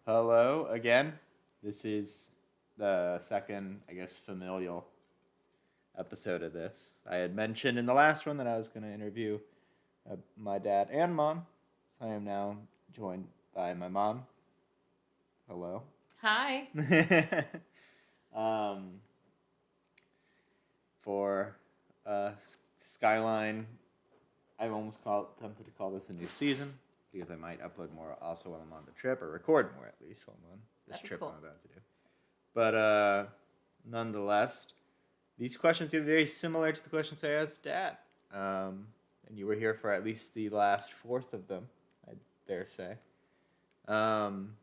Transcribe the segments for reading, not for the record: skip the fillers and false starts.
Hello again. This is the second, familial episode of this. I had mentioned in the last one that I was going to interview my dad and mom. So I am now joined by my mom. Hello. Hi. um, for Skyline, I've almost tempted to call this a new season because I might upload more also while I'm on the trip, or record more at least while I'm on this That'd be trip cool. I'm about to do. But nonetheless, these questions get very similar to the questions I asked Dad. And you were here for at least the last fourth of them, I dare say. Um,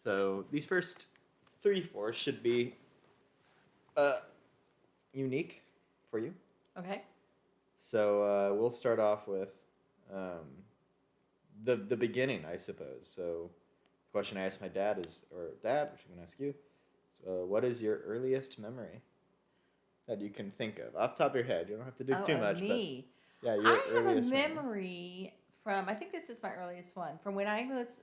so these first three-fourths should be unique for you. Okay. So we'll start off with um, the beginning, I suppose. So the question I asked my dad is, or Dad, which I'm going to ask you, what is your earliest memory that you can think of off the top of your head? You don't have to do too Of much, but me. yeah, your I have a earliest memory. memory from, I think this is my earliest one, from when I was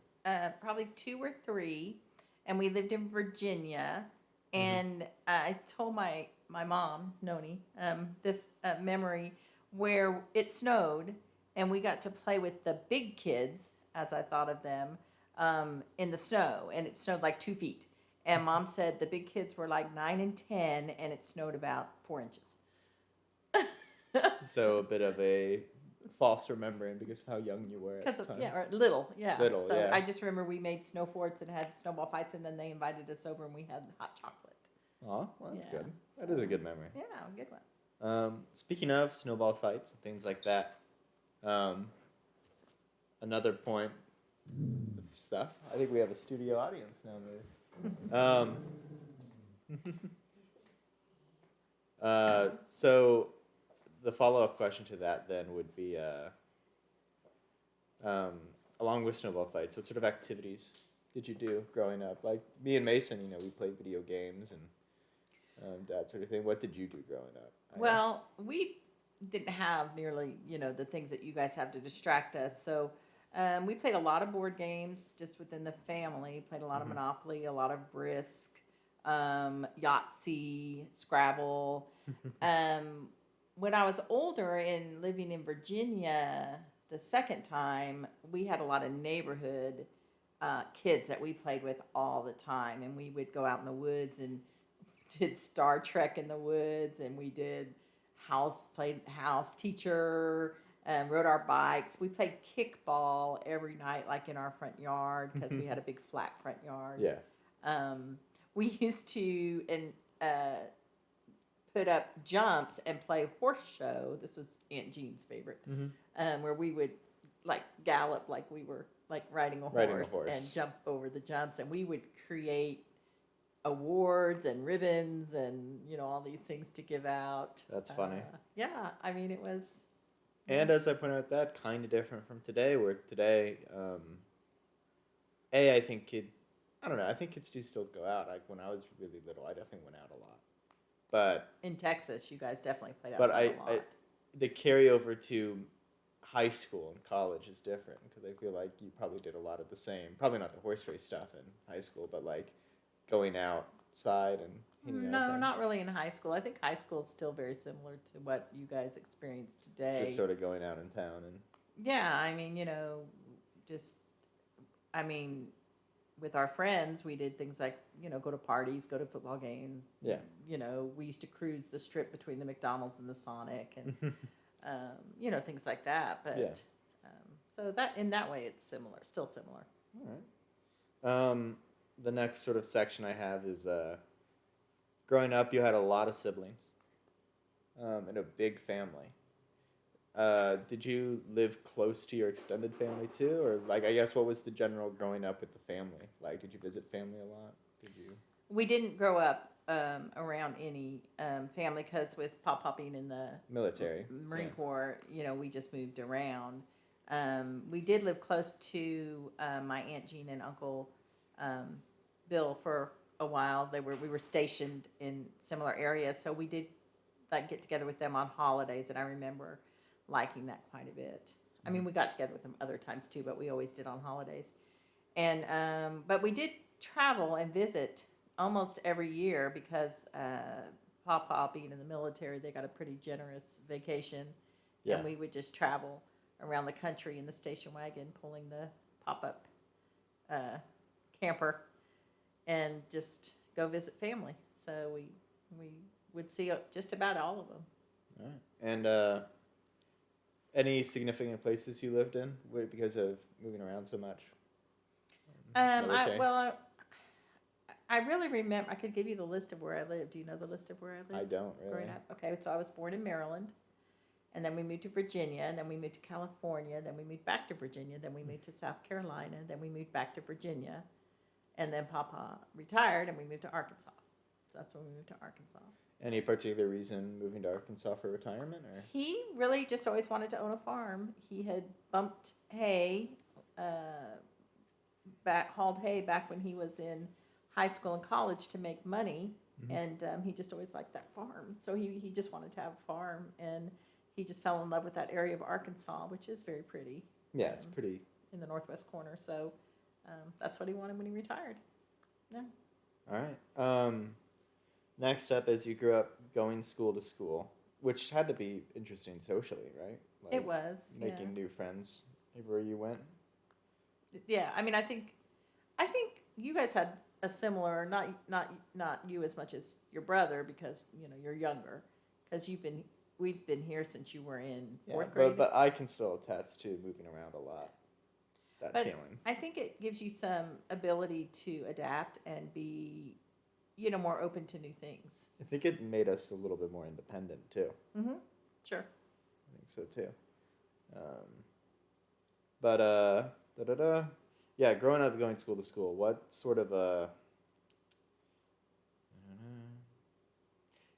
probably 2 or 3, and we lived in Virginia. Mm-hmm. And I told my mom, Noni, this memory where it snowed, and we got to play with the big kids, as I thought of them, in the snow. And it snowed like 2 feet. And mom said the big kids were like 9 and 10, and it snowed about 4 inches. So a bit of a false remembering because of how young you were at Because the of, time. yeah, or little, yeah. Little, So yeah. I just remember we made snow forts and had snowball fights, and then they invited us over and we had hot chocolate. Aw, well, that's Yeah, good. That so is a good memory. yeah, good one. Speaking of snowball fights and things like that, um, another point of stuff. I think we have a studio audience now, maybe. So the follow-up question to that then would be, um, along with snowball fights, what sort of activities did you do growing up? Like me and Mason, we played video games and that sort of thing. What did you do growing up? I guess. Well, we didn't have nearly, the things that you guys have to distract us. So we played a lot of board games just within the family. Played a lot of Mm-hmm. Monopoly, a lot of Risk, Yahtzee, Scrabble. Um, when I was older and living in Virginia the second time, we had a lot of neighborhood kids that we played with all the time. And we would go out in the woods and did Star Trek in the woods, and we did played house teacher, rode our bikes. We played kickball every night, like in our front yard, because we had a big flat front yard. Yeah. We used to uh, put up jumps and play horse show. This was Aunt Jean's favorite, Mm-hmm. where we would like gallop like we were like riding a Riding a horse and horse. jump over the jumps, and we would create awards and ribbons and all these things to give out. That's funny. Yeah, I mean it was. And as I pointed out, that kind of different from today, where today, I think I don't know, I think kids do still go out. Like when I was really little, I definitely went out a lot. But In Texas, you guys definitely played but outside a lot. the carryover to high school and college is different because I feel like you probably did a lot of the same. Probably not the horse race stuff in high school, but like going outside and hanging out No, there. not really in high school. I think high school is still very similar to what you guys experience today. Just sort of going out in town and Yeah, I mean, just, I mean, with our friends, we did things like, go to parties, go to football games. yeah. We used to cruise the strip between the McDonald's and the Sonic and, things like that. But, Yeah. so that, in that way, it's similar, still similar. All right. The next sort of section I have is growing up, you had a lot of siblings and a big family. Did you live close to your extended family too, or like I guess what was the general growing up with the family? Like, did you visit family a lot? Did you? We didn't grow up around any family because with Pop being in the Military. Marine Yeah. Corps, we just moved around. We did live close to my Aunt Jean and Uncle Bill for a while. We were stationed in similar areas, so we did like get together with them on holidays, and I remember liking that quite a bit. I mean, we got together with them other times too, but we always did on holidays. And but we did travel and visit almost every year because Papa being in the military, they got a pretty generous vacation, Yeah. and we would just travel around the country in the station wagon, pulling the pop-up camper, and just go visit family. So we would see just about all of them. All right. And any significant places you lived in because of moving around so much? Military? I really remember. I could give you the list of where I lived. Do you know the list of where I lived? I don't really. Growing up. Okay, so I was born in Maryland, and then we moved to Virginia, and then we moved to California, then we moved back to Virginia, then we moved to South Carolina, then we moved back to Virginia, and then Papa retired, and we moved to Arkansas. So that's when we moved to Arkansas. Any particular reason moving to Arkansas for retirement, or? He really just always wanted to own a farm. He had bumped hay, hauled hay back when he was in high school and college to make money, and he just always liked that farm. So he just wanted to have a farm, and he just fell in love with that area of Arkansas, which is very pretty. Yeah, it's pretty. In the northwest corner. So that's what he wanted when he retired. Yeah. All right. Next up, as you grew up going school to school, which had to be interesting socially, right? Like It was making new friends everywhere you went. Yeah, I mean, I think you guys had a similar, not you as much as your brother, because you're younger, because we've been here since you were in fourth grade. But I can still attest to moving around a lot. That feeling. I think it gives you some ability to adapt and be, more open to new things. I think it made us a little bit more independent too. Mm-hmm. Sure. I think so too. Yeah, growing up going school to school, what sort of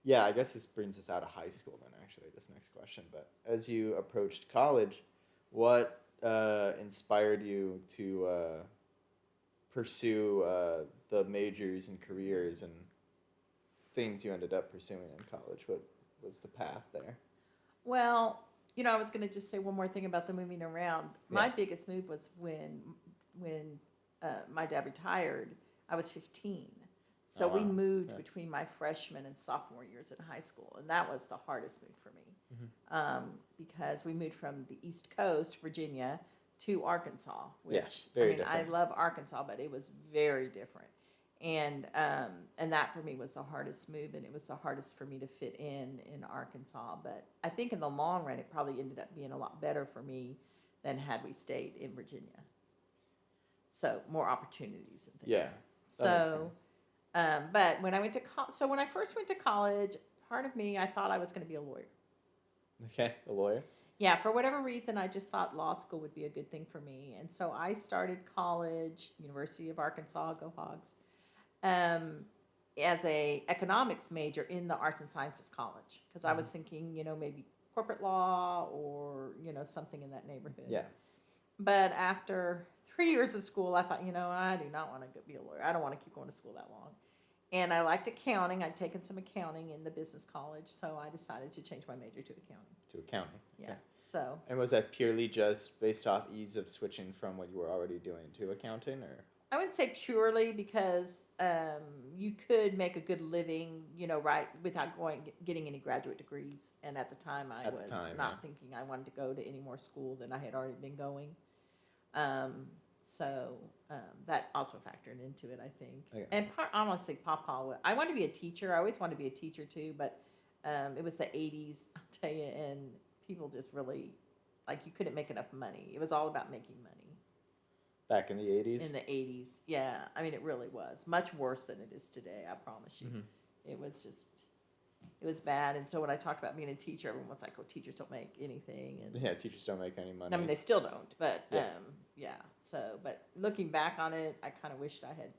yeah, I guess this brings us out of high school then, actually, this next question. But as you approached college, what inspired you to pursue the majors and careers and things you ended up pursuing in college? What was the path there? Well, I was going to just say one more thing about the moving around. My biggest move was when my dad retired. I was 15. So we moved between my freshman and sophomore years in high school, and that was the hardest move for me, because we moved from the East Coast, Virginia, to Arkansas, which very different. I love Arkansas, but it was very different, and that for me was the hardest move, and it was the hardest for me to fit in Arkansas. But I think in the long run, it probably ended up being a lot better for me than had we stayed in Virginia. So more opportunities and things. Yeah. So. But when I went to when I first went to college, part of me, I thought I was going to be a lawyer. Okay, a lawyer? Yeah, for whatever reason, I just thought law school would be a good thing for me. And so I started college, University of Arkansas, go Hogs, as a economics major in the Arts and Sciences College. Because I was thinking, maybe corporate law or, something in that neighborhood. Yeah. But after 3 years of school, I thought, I do not want to be a lawyer. I don't want to keep going to school that long. And I liked accounting. I'd taken some accounting in the business college, so I decided to change my major to accounting. To accounting. Okay. Yeah. So. And was that purely just based off ease of switching from what you were already doing to accounting, or? I wouldn't say purely, because you could make a good living, right, without getting any graduate degrees. And at the time, I was not thinking I wanted to go to any more school than I had already been going. So that also factored into it, I think. Okay. And honestly, Papa, I wanted to be a teacher. I always wanted to be a teacher too, but it was the 80s, I'll tell you, and people just really, you couldn't make enough money. It was all about making money. Back in the 80s? In the 80s, yeah. I mean, it really was. Much worse than it is today, I promise you. Mm-hmm. It was bad. And so when I talked about being a teacher, everyone was like, oh, teachers don't make anything. And yeah, teachers don't make any money. I mean, they still don't, but So, but looking back on it, I kind of wished I had.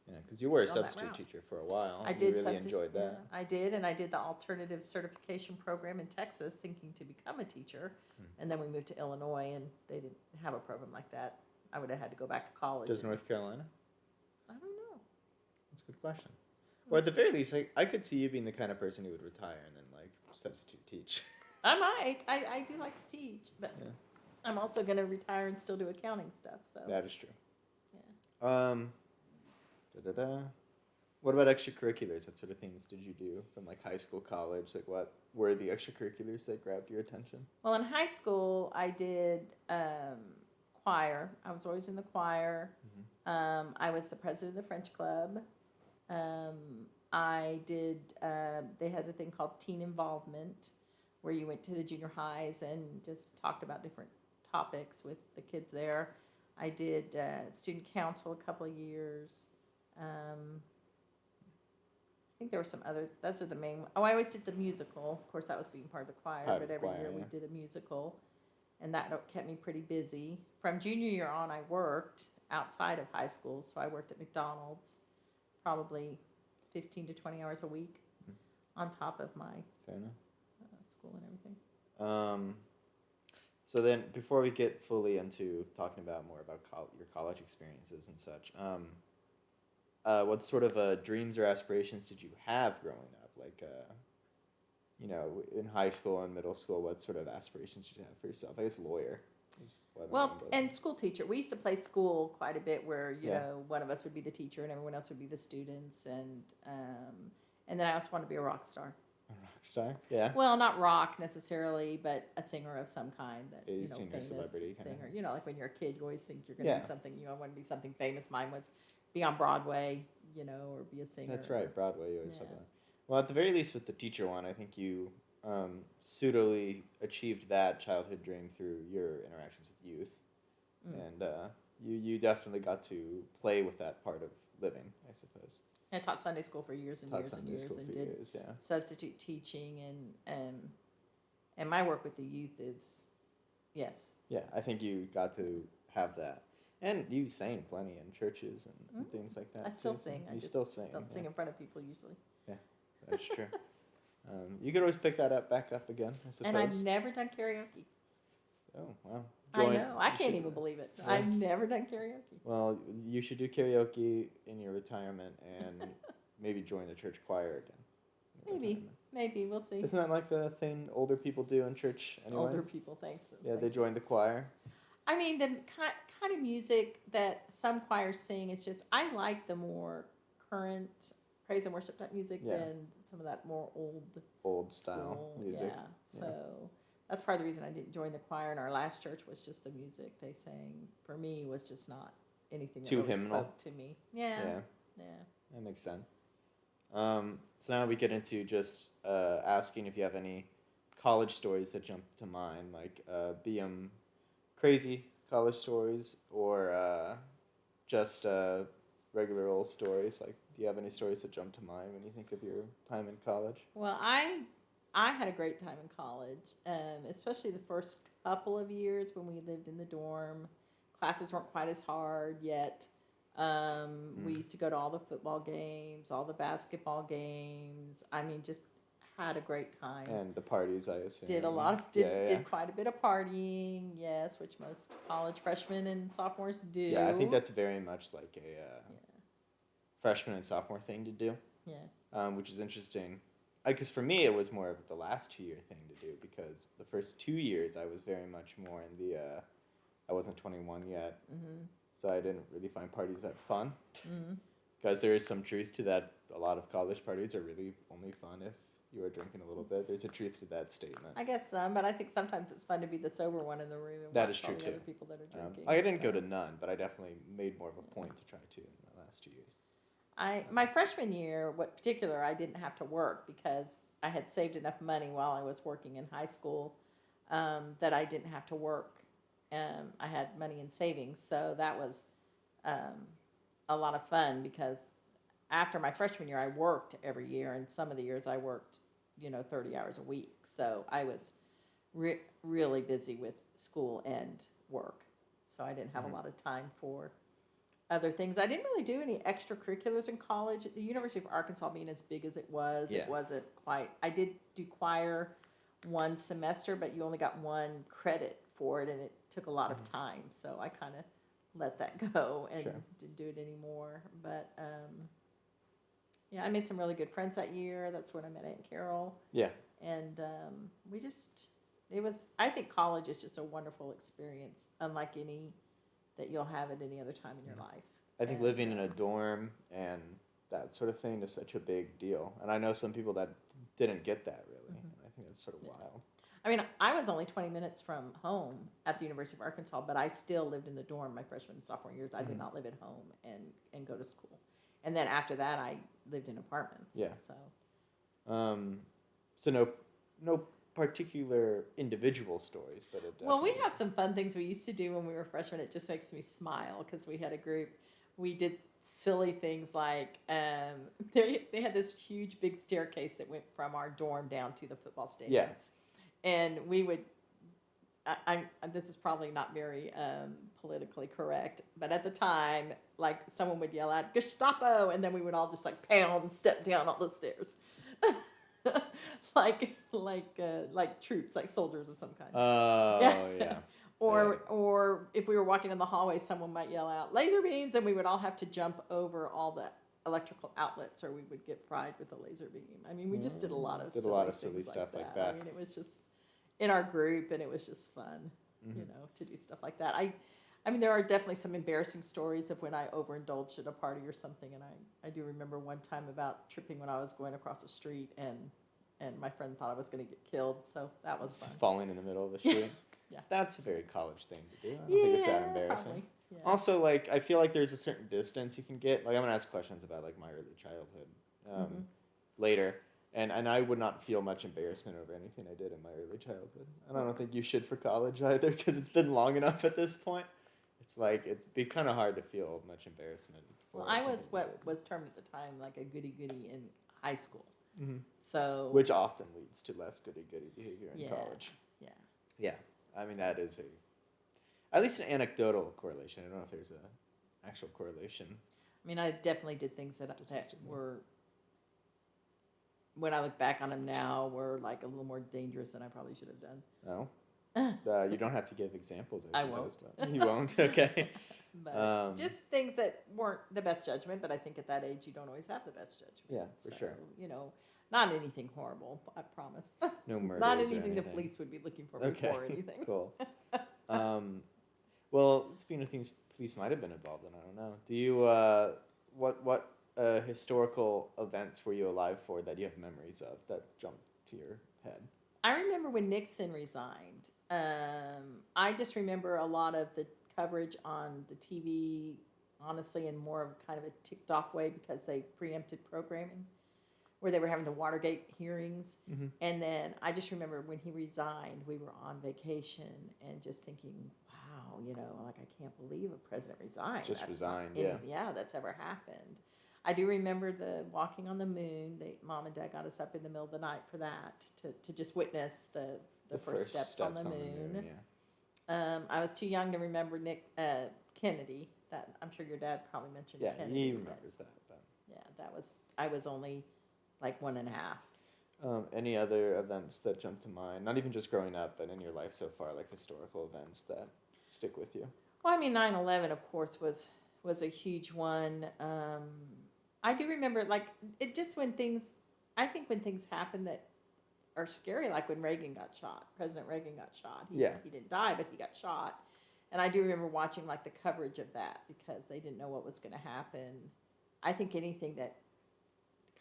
Yeah, because you were a substitute teacher for a while. I did. You really enjoyed that. Yeah, I did, and I did the alternative certification program in Texas, thinking to become a teacher. And then we moved to Illinois, and they didn't have a program like that. I would have had to go back to college. Does North Carolina? I don't know. That's a good question. Or at the very least, I could see you being the kind of person who would retire and then substitute teach. I might. I do like to teach, but I'm also going to retire and still do accounting stuff. So that is true. Um, da-da-da. What about extracurriculars? What sort of things did you do from like high school, college? Like what were the extracurriculars that grabbed your attention? Well, in high school, I did choir. I was always in the choir. I was the president of the French club. I did, they had a thing called teen involvement where you went to the junior highs and just talked about different topics with the kids there. I did student council a couple of years. I think there were some other, those are the main, I always did the musical. Of course, that was being part of the choir, Part of but the every choir, year we yeah. did a musical. And that kept me pretty busy. From junior year on, I worked outside of high school. So I worked at McDonald's probably 15 to 20 hours a week on top of my Fair enough. school and everything. So then, before we get fully into talking about more about your college experiences and such, what sort of dreams or aspirations did you have growing up? Like, in high school and middle school, what sort of aspirations did you have for yourself? I guess lawyer is what I Well, mean, and school teacher. We used to play school quite a bit where, Yeah. one of us would be the teacher and everyone else would be the students. And then I also wanted to be a rock star. a rock star. Yeah. Well, not rock necessarily, but a singer of some kind that, A singer, famous celebrity kinda singer. thing. Like when you're a kid, you always think you're going to Yeah. be something, I want to be something famous. Mine was be on Broadway, or be a singer. That's right, Broadway. You always talk Yeah. about. Well, at the very least, with the teacher one, I think you pseudily achieved that childhood dream through your interactions with youth, and you definitely got to play with that part of living, I suppose. And I taught Sunday school for years and Taught years and Sunday years school and for did years, yeah. substitute teaching and my work with the youth is, yes. Yeah, I think you got to have that. And you sang plenty in churches and things like that. I still too, so sing. I You just still sing. don't sing in front of people usually. Yeah, that's true. You could always pick that up back up again, I suppose. And I've never done karaoke. Oh, wow. I know. I you can't should- even believe it. Yeah. I've never done karaoke. Well, you should do karaoke in your retirement and maybe join the church choir again. in your retirement. Maybe. We'll see. Isn't that like a thing older people do in church anyway? Older people, thanks. Yeah, they join the choir. I mean, the kind of music that some choirs sing is just, I like the more current praise and worship type music Yeah. than some of that more Old style school. music. Yeah, so that's part of the reason I didn't join the choir in our last church was just the music they sang. For me, was just not anything that Too really hymnal. spoke to me. Yeah. That makes sense. So now we get into just asking if you have any college stories that jump to mind, like be 'em crazy college stories or just regular old stories. Like, do you have any stories that jump to mind when you think of your time in college? Well, I had a great time in college, especially the first couple of years when we lived in the dorm. Classes weren't quite as hard yet. We used to go to all the football games, all the basketball games. I mean, just had a great time. And the parties, I assume. Did did quite a bit of partying, yes, which most college freshmen and sophomores do. Yeah, I think that's very much like a freshman and sophomore thing to do. Yeah. Which is interesting. Because for me, it was more of the last 2 year thing to do because the first 2 years I was very much more in the, I wasn't 21 yet, so I didn't really find parties that fun. Because there is some truth to that. A lot of college parties are really only fun if you are drinking a little bit. There's a truth to that statement. I guess some, but I think sometimes it's fun to be the sober one in the room and That watch is all true, the too. other people that are drinking. I didn't go to none, but I definitely made more of a point to try to in the last 2 years. My freshman year, what particular, I didn't have to work because I had saved enough money while I was working in high school that I didn't have to work. I had money in savings, so that was a lot of fun because after my freshman year, I worked every year, and some of the years I worked, 30 hours a week. So I was really busy with school and work, so I didn't have a lot of time for other things. I didn't really do any extracurriculars in college. The University of Arkansas being as big as it was, Yeah. it wasn't quite. I did do choir one semester, but you only got one credit for it, and it took a lot of time. So I kind of let that go and didn't do it anymore. But yeah, I made some really good friends that year. That's when I met Aunt Carol. Yeah. And I think college is just a wonderful experience, unlike any that you'll have at any other time in your life. I think And, living in a dorm and that sort of thing is such a big deal. And I know some people that didn't get that really. Mhm. And I think that's sort of Yeah. wild. I mean, I was only 20 minutes from home at the University of Arkansas, but I still lived in the dorm my freshman and sophomore years. I did Mhm. not live at home and go to school. And then after that, I lived in apartments. Yeah. So, Um, so no particular individual stories, but it well, we definitely. have some fun things we used to do when we were freshmen. It just makes me smile because we had a group. We did silly things like they had this huge big staircase that went from our dorm down to the football stadium. Yeah. And we would this is probably not very politically correct, but at the time, like someone would yell out "Gestapo," and then we would all just like pound and step down all the stairs, like troops, like soldiers of some kind. Oh yeah. Or if we were walking in the hallway, someone might yell out "laser beams," and we would all have to jump over all the electrical outlets, or we would get fried with a laser beam. I mean, we just did a lot of silly stuff like I that. mean, it was just in our group, and it was just fun, Mm-hmm. to do stuff like that. I mean, there are definitely some embarrassing stories of when I overindulged at a party or something, and I do remember one time about tripping when I was going across the street, and my friend thought I was going to get killed, so that was fun. Falling in the middle of the street. Yeah. That's a very college thing to do. I don't think it's that embarrassing. Probably. Yeah. Also, like, I feel like there's a certain distance you can get. Like, I'm gonna ask questions about like my early childhood later, and I would not feel much embarrassment over anything I did in my early childhood. And I don't think you should for college either, because it's been long enough at this point. It's like it's be kind of hard to feel much embarrassment. Well, I was what was termed at the time like a goody goody in high school. Mm-hmm. So Which often leads to less goody behavior in Yeah. college. yeah. Yeah, I mean that is at least an anecdotal correlation. I don't know if there's a actual correlation. I mean, I definitely did things that Statistically. were, when I look back on them now, were like a little more dangerous than I probably should have done. No, you don't have to give examples. I suppose, won't. but you won't. Okay. But just things that weren't the best judgment. But I think at that age, you don't always have the best judgment. Yeah, for sure. Not anything horrible. I promise. No murders. Not or anything the anything. police would be looking for Okay. before anything. Cool. Well, speaking of things police might have been involved in, I don't know. Do you what historical events were you alive for that you have memories of that jumped to your head? I remember when Nixon resigned. I just remember a lot of the coverage on the TV, honestly, in more of kind of a ticked off way because they preempted programming, where they were having the Watergate hearings. Mm-hmm. And then I just remember when he resigned, we were on vacation and just thinking, wow, like I can't believe a president resigned. Just That's resigned, not yeah. Yeah, that's ever happened. I do remember the walking on the moon. Mom and Dad got us up in the middle of the night for that, to just witness the first steps on the moon. Yeah. I was too young to remember Kennedy. That I'm sure your dad probably mentioned. Yeah, Kennedy, he but remembers that. But. Yeah, I was only like 1.5. Any other events that jump to mind? Not even just growing up, but in your life so far, like historical events that stick with you. Well, I mean, 9/11, of course, was a huge one. I do remember, like, it just when things happen that are scary, like when Reagan got shot. President Reagan got shot. He didn't die, but he got shot. And I do remember watching, like, the coverage of that because they didn't know what was going to happen. I think anything that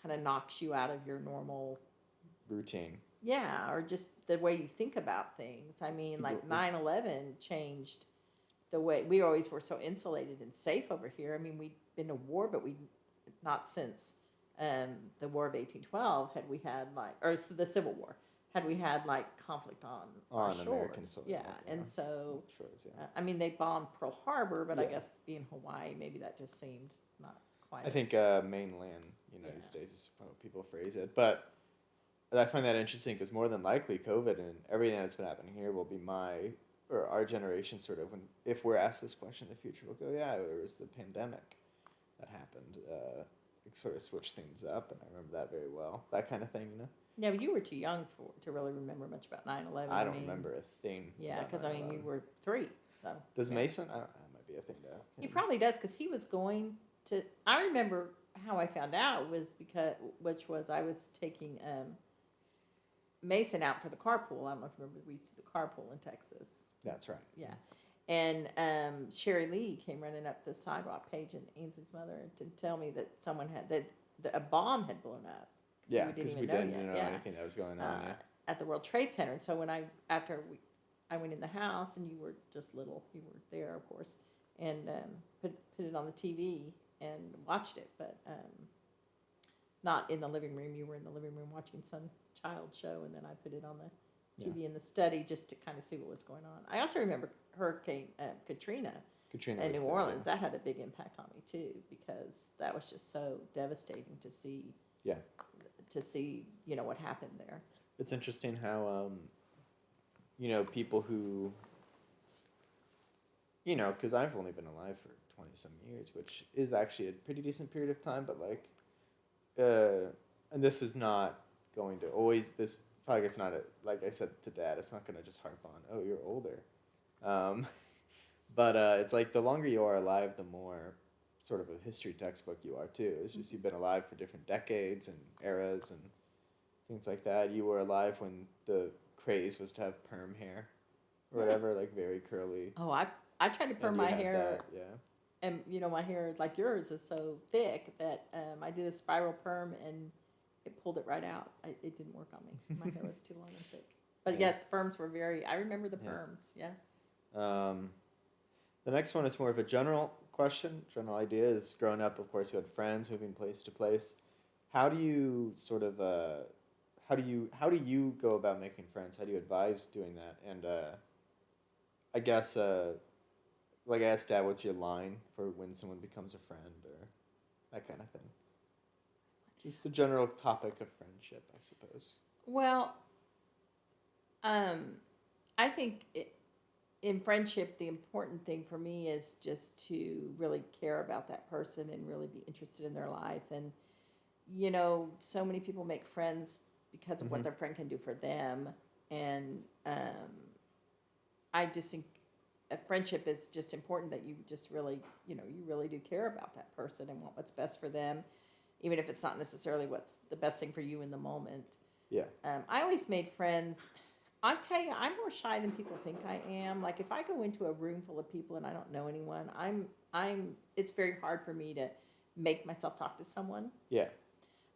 kind of knocks you out of your normal routine. Yeah, or just the way you think about things. I mean, like 9/11 changed the way we always were so insulated and safe over here. I mean, we'd been to war, but we not since the War of 1812 had we had the Civil War had we had like conflict on our shores. American soil. Yeah, and so shores, I mean, they bombed Pearl Harbor, but I Yeah. guess being Hawaii, maybe that just seemed not quite. I think mainland United Yeah. States is how people phrase it, but I find that interesting because more than likely COVID and everything that's been happening here will be our generation sort of if we're asked this question in the future, we'll go, yeah, there was the pandemic that happened. It sort of switched things up, and I remember that very well. That kind of thing, Yeah, but you were too young to really remember much about 9/11. I don't remember a thing. Yeah, about because I mean, you 9/11. were 3. So Does yeah. Mason? I don't know, that might be a thing to. He probably does because he was going to. I remember how I found out was I was taking Mason out for the carpool. I don't know if you remember, we used to do the carpool in Texas. That's right. Yeah, And Sherry Lee came running up the sidewalk, Paige and Ainsley's mother, to tell me that someone had that a bomb had blown up. Yeah, because we didn't know anything that was going on. Yeah. At the World Trade Center. And so when I went in the house, and you were just little, you were there, of course, and put it on the TV and watched it, but not in the living room. You were in the living room watching some child show, and then I put it on the TV in the study just to kind of see what was going on. I also remember Hurricane Katrina in New Orleans. That had a big impact on me too, because that was just so devastating to see. Yeah. To see, what happened there. It's interesting how, people who, because I've only been alive for 20-some years, which is actually a pretty decent period of time, but, and this is not going to always, this podcast not, like I said to Dad, it's not going to just harp on, oh, you're older. But it's like the longer you are alive, the more sort of a history textbook you are, too. It's just you've been alive for different decades and eras and things like that. You were alive when the craze was to have perm hair or whatever, like very curly. Oh, I tried to perm my hair. That, yeah. And, my hair, like yours, is so thick that I did a spiral perm and it pulled it right out. It didn't work on me. My hair was too long and thick. But yes, perms were I remember the perms, yeah. The next one is more of a general question, general idea. Is growing up, of course, you had friends moving place to place. How do you sort of, how do you go about making friends? How do you advise doing that? And I guess, like I asked Dad, what's your line for when someone becomes a friend or that kind of thing? Just the general topic of friendship, I suppose. Well, I think in friendship, the important thing for me is just to really care about that person and really be interested in their life. And, so many people make friends because of what their friend can do for them. And I just think a friendship is just important, that you just really, you really do care about that person and want what's best for them, even if it's not necessarily what's the best thing for you in the moment. Yeah. I always made friends. I tell you, I'm more shy than people think I am. Like if I go into a room full of people and I don't know anyone, it's very hard for me to make myself talk to someone. Yeah.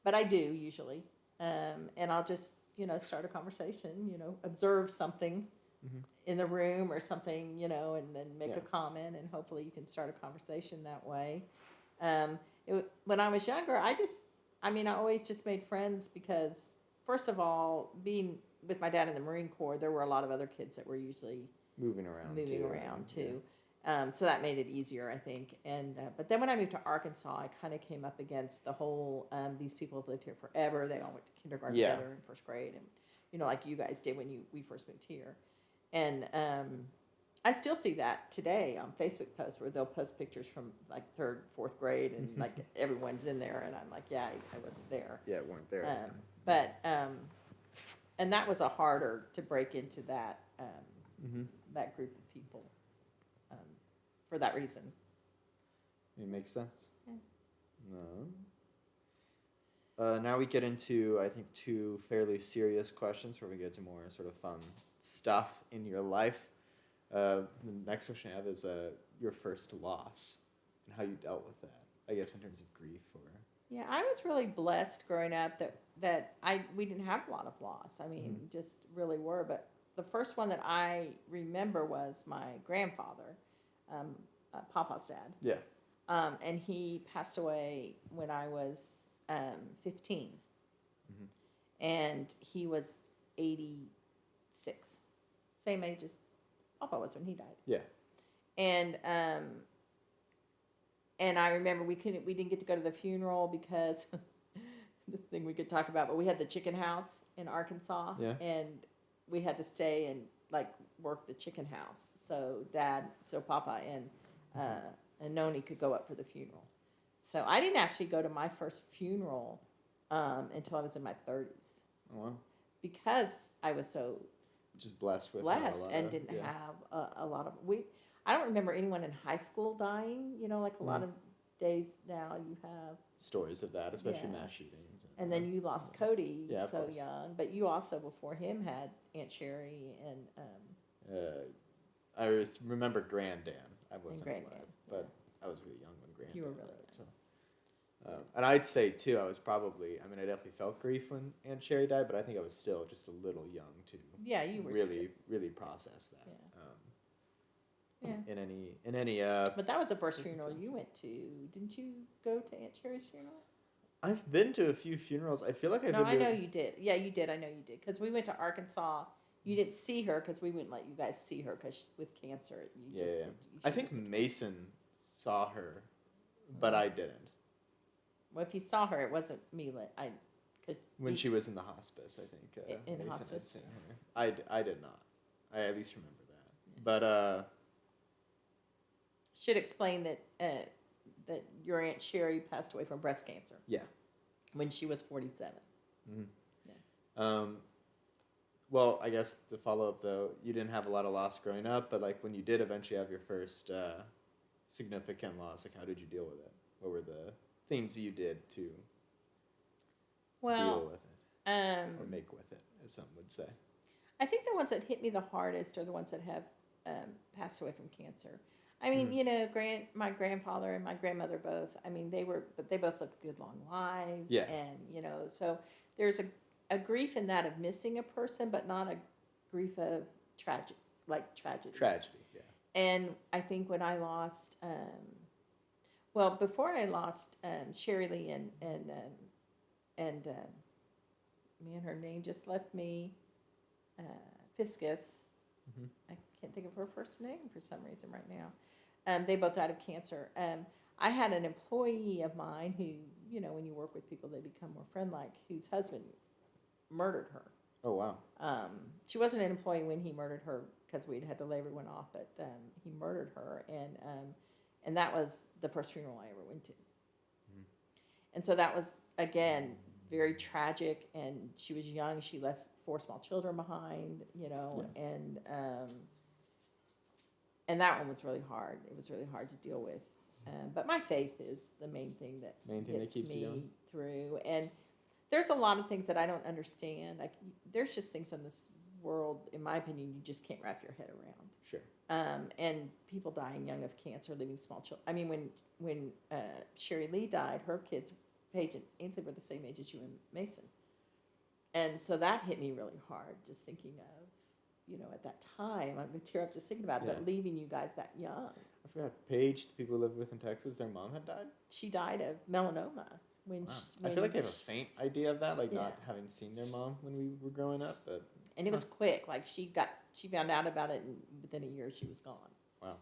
But I do usually. And I'll just, start a conversation, observe something in the room or something, and then make a comment, and hopefully you can start a conversation that way. When I was younger, I always just made friends because, first of all, being with my dad in the Marine Corps, there were a lot of other kids that were usually moving around too. So that made it easier, I think. And but then when I moved to Arkansas, I kind of came up against the whole, these people have lived here forever. They all went to kindergarten together in first grade, and like you guys did when we first moved here. And I still see that today on Facebook posts where they'll post pictures from like third, fourth grade, and like everyone's in there, and I'm like, yeah, I wasn't there. Yeah, weren't there. And that was a harder to break into that that group of people for that reason. It makes sense. Yeah. No. Now we get into, I think, two fairly serious questions where we get to more sort of fun stuff in your life. The next question I have is your first loss and how you dealt with that, I guess, in terms of grief or... Yeah, I was really blessed growing up that we didn't have a lot of loss. I mean, just really were. But the first one that I remember was my grandfather, Papa's dad. Yeah. And he passed away when I was 15. And he was 86. Same age as Papa was when he died. Yeah. And I remember we didn't get to go to the funeral because this thing we could talk about, but we had the chicken house in Arkansas, and we had to stay and like work the chicken house. So Papa and Noni could go up for the funeral. So I didn't actually go to my first funeral until I was in my 30s. Oh, wow. Because I was so just blessed and didn't have a lot of I don't remember anyone in high school dying. Like a lot of days now you have stories of that, especially mass shootings. And then you lost Cody so course. young, but you also before him had Aunt Sherry and remember Grand Dan. I wasn't Grand alive, Dan, but I was really young when Grand You were Dan really died. young. So, and I'd say too, I was probably. I mean, I definitely felt grief when Aunt Sherry died, but I think I was still just a little young to Yeah, you were really, still, really process that. yeah. In any But that was the first person funeral sense. you went to. Didn't you go to Aunt Cherry's funeral? I've been to a few funerals. I feel like I've No, been I to. know you did. Yeah, you did. I know you did. Because we went to Arkansas. You didn't see her because we wouldn't let you guys see her because with cancer. Yeah. You I should think just- Mason saw her, but I didn't Well, if you saw her, it wasn't me. Cause when you- she was in the hospice. I think In Mason hospice? had seen her. I did not. I at least remember that. But should explain that your Aunt Sherry passed away from breast cancer yeah. when she was 47. Mm-hmm. Yeah. Well, I guess the follow up though, you didn't have a lot of loss growing up, but like when you did eventually have your first significant loss, like how did you deal with it? What were the things that you did to deal Well, with it or um, make with it, as some would say? I think the ones that hit me the hardest are the ones that have passed away from cancer. I mean, my grandfather and my grandmother both. I mean, they both lived good long lives. Yeah. And so there's a grief in that of missing a person, but not a grief of tragedy. Tragedy, yeah. And I think when I lost, before I lost Sherry Lee and man, her name just left me. Fiscus. Mm-hmm. I can't think of her first name for some reason right now. They both died of cancer. I had an employee of mine who, when you work with people, they become more friend-like, whose husband murdered her. Oh, wow. She wasn't an employee when he murdered her because we'd had to lay everyone off, but he murdered her, and that was the first funeral I ever went to. Mm-hmm. And so that was, again, very tragic, and she was young. She left 4 small children behind, and that one was really hard. It was really hard to deal with. But my faith is the main thing that gets keeps you me going. through. And there's a lot of things that I don't understand. There's just things in this world, in my opinion, you just can't wrap your head around. Sure. And people dying young of cancer, leaving small children. I mean, when Sherry Lee died, her kids, Paige and Ainsley, were the same age as you and Mason. And so that hit me really hard, just thinking of, at that time, I'm going to tear up just thinking about it, but leaving you guys that young. I forgot, Paige, the people who lived with in Texas, their mom had died? She died of melanoma. When I feel like I have a faint idea of that, like not having seen their mom when we were growing up, but... And it was quick. Like, she found out about it, and within a year, she was gone. Wow.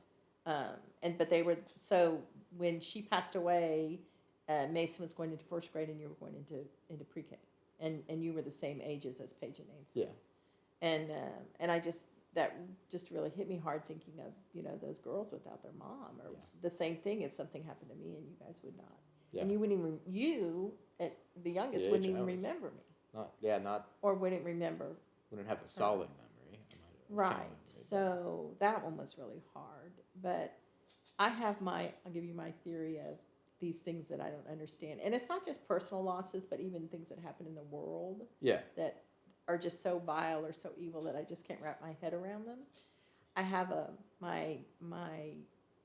But they were, so when she passed away, Mason was going into 1st grade, and you were going into pre-K. And you were the same ages as Paige and Ainsley. Yeah. And that just really hit me hard, thinking of, those girls without their mom, or the same thing if something happened to me and you guys would not. Yeah. And you wouldn't even, the youngest, wouldn't even remember me. Or wouldn't remember. Wouldn't have a solid memory. Right. So that one was really hard. But I'll give you my theory of these things that I don't understand. And it's not just personal losses, but even things that happen in the world. Yeah. That are just so vile or so evil that I just can't wrap my head around them. I have my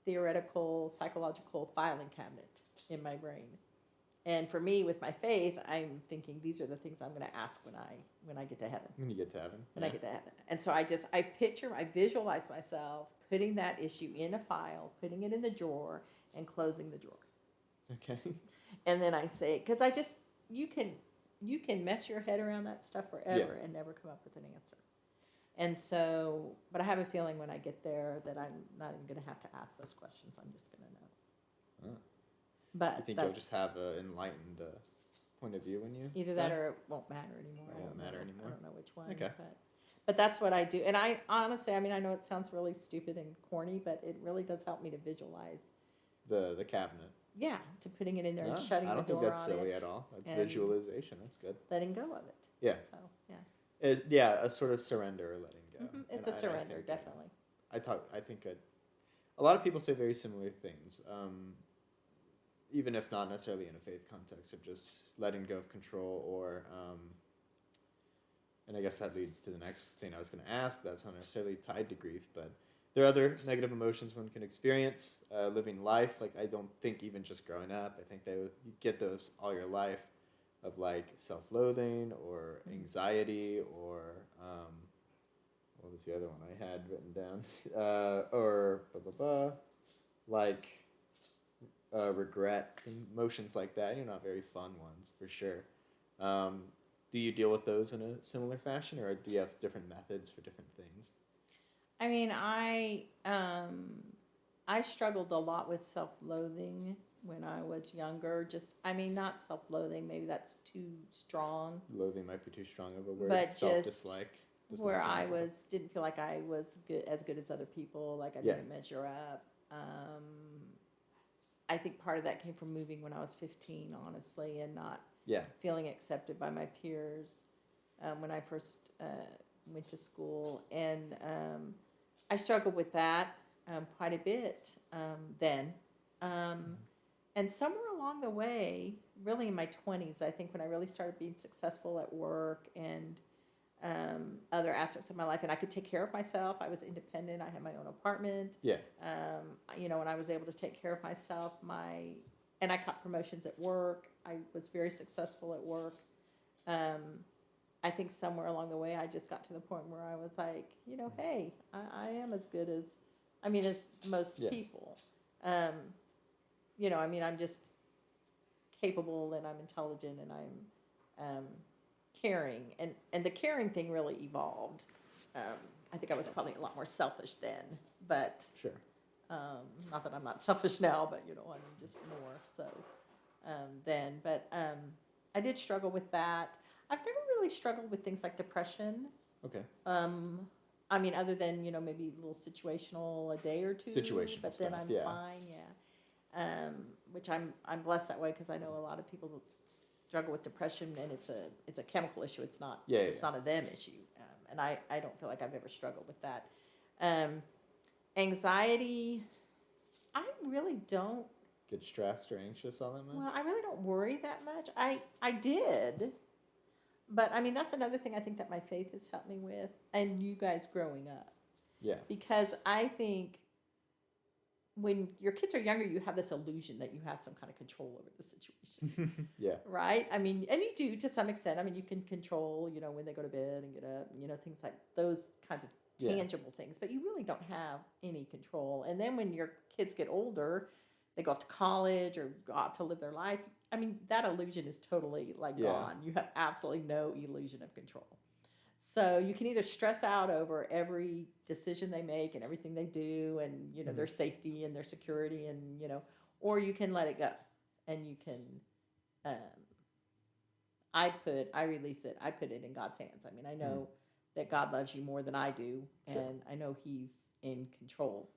theoretical, psychological filing cabinet in my brain. And for me, with my faith, I'm thinking these are the things I'm going to ask when I get to heaven. When you get to heaven. When I get to heaven. And so I visualize myself putting that issue in a file, putting it in the drawer, and closing the drawer. Okay. And then I say, because you can mess your head around that stuff forever and never come up with an answer. And so, but I have a feeling when I get there that I'm not even going to have to ask those questions. I'm just going to know. Oh. But you think you'll just have an enlightened point of view when you... Either that or it won't matter anymore. It won't matter anymore. I don't know which one. Okay. But that's what I do. And I honestly, I know it sounds really stupid and corny, but it really does help me to visualize. The cabinet. Yeah, to putting it in there and shutting the door on it. I don't think that's silly at all. That's visualization. That's good. Letting go of it. Yeah. So, yeah. A sort of surrender or letting go. Mm-hmm. It's a surrender, definitely. I think a lot of people say very similar things, even if not necessarily in a faith context, of just letting go of control or, and I guess that leads to the next thing I was going to ask. That's not necessarily tied to grief, but There are other negative emotions one can experience. Living life, like I don't think even just growing up, I think you get those all your life, of like self-loathing or anxiety or what was the other one I had written down? Or blah blah blah, like regret, emotions like that. You're not very fun ones for sure. Um, do you deal with those in a similar fashion, or do you have different methods for different things? I mean, I struggled a lot with self-loathing when I was younger. Just, I mean, not self-loathing, maybe that's too strong, Loathing might be too strong of a word. but just Self-dislike. where Disliking I yourself. didn't feel like I was good as other people, like I Yeah. didn't measure up. I think part of that came from moving when I was 15, honestly, and not Yeah. feeling accepted by my peers when I first went to school. And I struggled with that quite a bit then. And somewhere along the way, really in my 20s, I think when I really started being successful at work and other aspects of my life, and I could take care of myself. I was independent. I had my own apartment. Yeah. When I was able to take care of myself, and I got promotions at work. I was very successful at work. I think somewhere along the way, I just got to the point where I was like, hey, I am as good as, as most people. I'm just capable and I'm intelligent and I'm caring, and the caring thing really evolved. I think I was probably a lot more selfish then, but Sure. not that I'm not selfish now, but just more so then. But I did struggle with that. I've never really struggled with things like depression. Okay. Other than maybe a little situational, a day or two. Situational but then stuff, I'm yeah. fine. Yeah. Which I'm blessed that way because I know a lot of people struggle with depression, and it's a chemical issue. It's not. Yeah, It's not a them issue. And I don't feel like I've ever struggled with that. Anxiety, I really don't. Get stressed or anxious all that much? Well, I really don't worry that much. I did, but that's another thing I think that my faith has helped me with, and you guys growing up, Yeah. because I think when your kids are younger, you have this illusion that you have some kind of control over the situation. Yeah. Right? And you do to some extent. You can control, when they go to bed and get up, things like those kinds of tangible things, but you really don't have any control. And then when your kids get older, they go off to college or go out to live their life. That illusion is totally gone. You have absolutely no illusion of control. So you can either stress out over every decision they make and everything they do and, their safety and their security and, or you can let it go and you can, I release it. I put it in God's hands. I know that God loves you more than I do. And I know he's in control.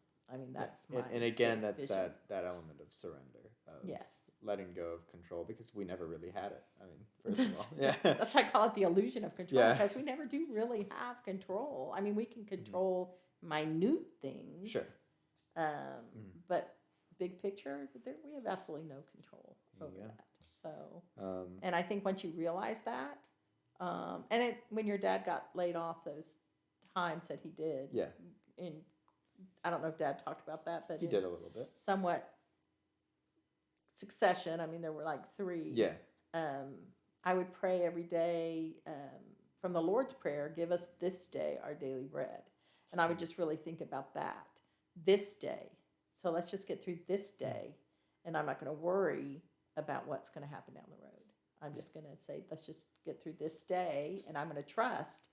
That's my and again, big that's vision. that element of surrender. Of Yes. letting go of control, because we never really had it. First of all. Yeah. That's why I call it the illusion of control, Yeah. because we never do really have control. We can control minute things. Sure. But big picture, we have absolutely no control over that. So, and I think once you realize that, when your dad got laid off those times that he did, Yeah. I don't know if Dad talked about that, but He did a little bit. Somewhat succession. There were like 3. Yeah. I would pray every day from the Lord's Prayer, give us this day our daily bread. And I would just really think about that. This day. So let's just get through this day. And I'm not going to worry about what's going to happen down the road. I'm just going to say, let's just get through this day. And I'm going to trust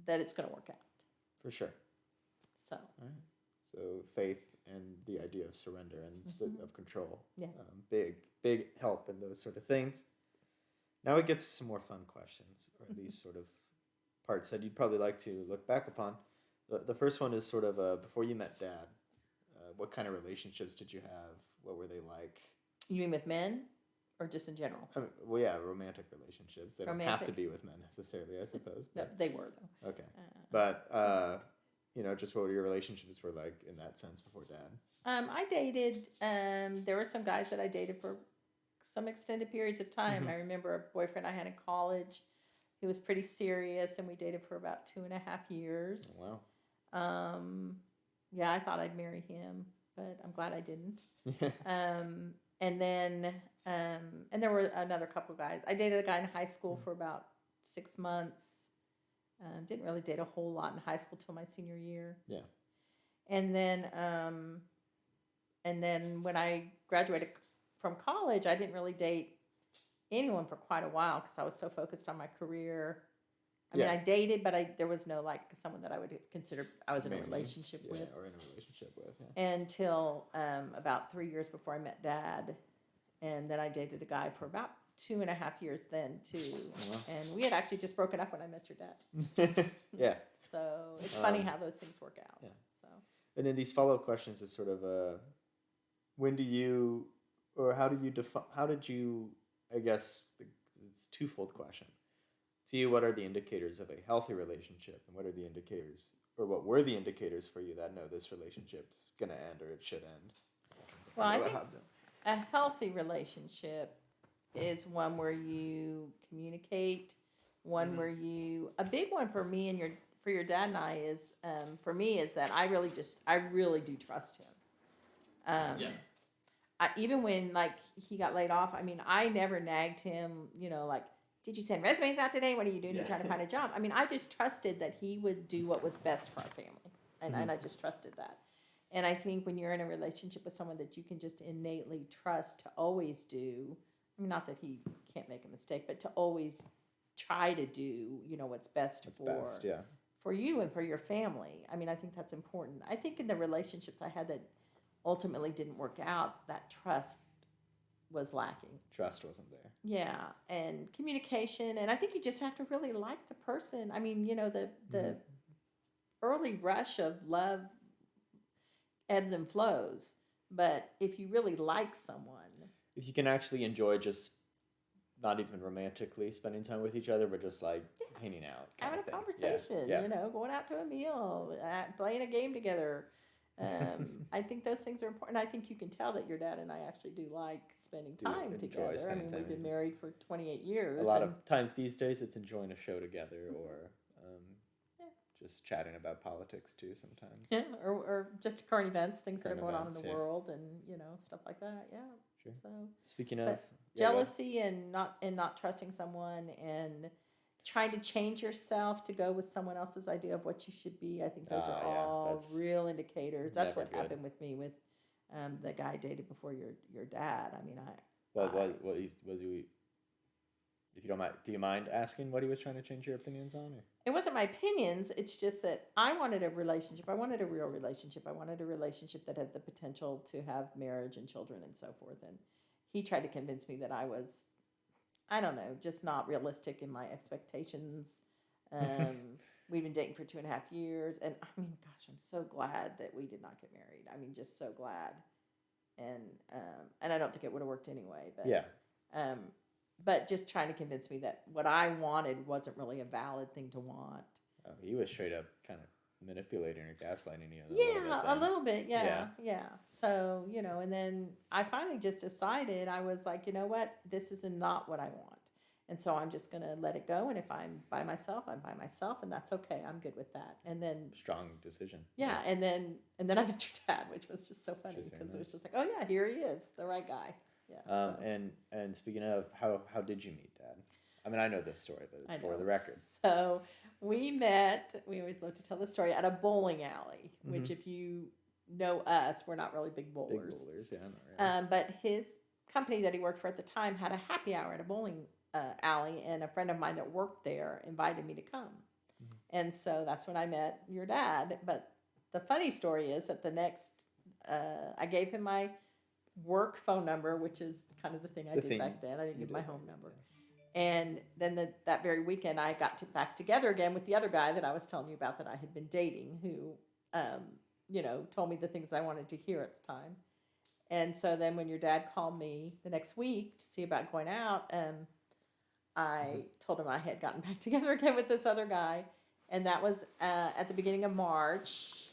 that it's going to work out. For sure. So. All right. So faith and the idea of surrender and of control. Yeah. Big help in those sort of things. Now we get to some more fun questions, or these sort of parts that you'd probably like to look back upon. The first one is sort of before you met Dad, what kind of relationships did you have? What were they like? You mean with men or just in general? Romantic relationships. They don't have to be with men necessarily, I suppose. No, they were, though. Okay. But, just what your relationships were like in that sense before Dad. I dated, there were some guys that I dated for some extended periods of time. I remember a boyfriend I had in college. He was pretty serious, and we dated for about 2.5 years. Oh, Yeah, I thought I'd marry him, but I'm glad I didn't. And then, and there were another couple guys. I dated a guy in high school for about 6 months. Didn't really date a whole lot in high school till my senior year. Yeah. And then when I graduated from college, I didn't really date anyone for quite a while because I was so focused on my career. I mean, Yeah. I dated, but there was no like someone that I would consider I was in a Maybe. relationship Yeah, with or in a relationship with. Yeah. until about 3 years before I met Dad, and then I dated a guy for about 2.5 years then too, Wow. and we had actually just broken up when I met your dad. Yeah. So it's funny how those things work out. Yeah. So And then these follow-up questions is sort of when do you, or how do you define, how did you, I guess it's a twofold question. To you, what are the indicators of a healthy relationship, and what are the indicators, or what were the indicators for you that no, this relationship's gonna end or it should end? well, I think a healthy relationship is one where you communicate, one where you, a big one for me and for your dad and I is, for me is that I really do trust him. Yeah. Even when like he got laid off, I mean, I never nagged him, like, did you send resumes out today? What are you doing? You're trying to find a job. I mean, I just trusted that he would do what was best for our family. And I just trusted that. And I think when you're in a relationship with someone that you can just innately trust to always do, I mean, not that he can't make a mistake, but to always try to do, what's best for you and for your family. I mean, I think that's important. I think in the relationships I had that ultimately didn't work out, that trust was lacking. Trust wasn't there. Yeah, and communication, and I think you just have to really like the person. I mean, the early rush of love ebbs and flows, but if you really like someone, if you can actually enjoy just not even romantically spending time with each other, but just like hanging out, having a conversation, going out to a meal, playing a game together. I think those things are important. I think you can tell that your dad and I actually do like spending time together. I mean, we've been married for 28 years. A lot of times these days it's enjoying a show together or just chatting about politics too sometimes. Yeah, or just current events, things that are going on in the world and, stuff like that. Yeah. Sure. So speaking of jealousy and not trusting someone and trying to change yourself to go with someone else's idea of what you should be. I think those are all real indicators. That's what happened with me with the guy I dated before your dad. I mean, what was he? If you don't mind, do you mind asking what he was trying to change your opinions on? Or? It wasn't my opinions. It's just that I wanted a relationship. I wanted a real relationship. I wanted a relationship that had the potential to have marriage and children and so forth. And he tried to convince me that I was, I don't know, just not realistic in my expectations. We'd been dating for 2.5 years. And I mean, gosh, I'm so glad that we did not get married. I mean, just so glad. And I don't think it would have worked anyway. But yeah. But just trying to convince me that what I wanted wasn't really a valid thing to want. Oh, he was straight up kind of manipulating or gaslighting you. A little bit. Yeah. So, and then I finally just decided, I was like, you know what? This is not what I want. And so I'm just going to let it go. And if I'm by myself, I'm by myself. And that's okay. I'm good with that. And then. Strong decision. Yeah. And then I met your dad, which was just so funny because it was just like, oh, yeah, here he is, the right guy. Yeah. And speaking of, how did you meet Dad? I mean, I know this story, but it's for the record. So we met, we always love to tell the story, at a bowling alley, which if you know us, we're not really big bowlers. Big bowlers, yeah. Not really. But his company that he worked for at the time had a happy hour at a bowling alley, and a friend of mine that worked there invited me to come. And so that's when I met your dad. But the funny story is that the next, I gave him my work phone number, which is kind of the thing I did back then. I didn't give my home number. Yeah. And then that very weekend, I got back together again with the other guy that I was telling you about that I had been dating, who, told me the things I wanted to hear at the time. And so then when your dad called me the next week to see about going out, I told him I had gotten back together again with this other guy. And that was at the beginning of March.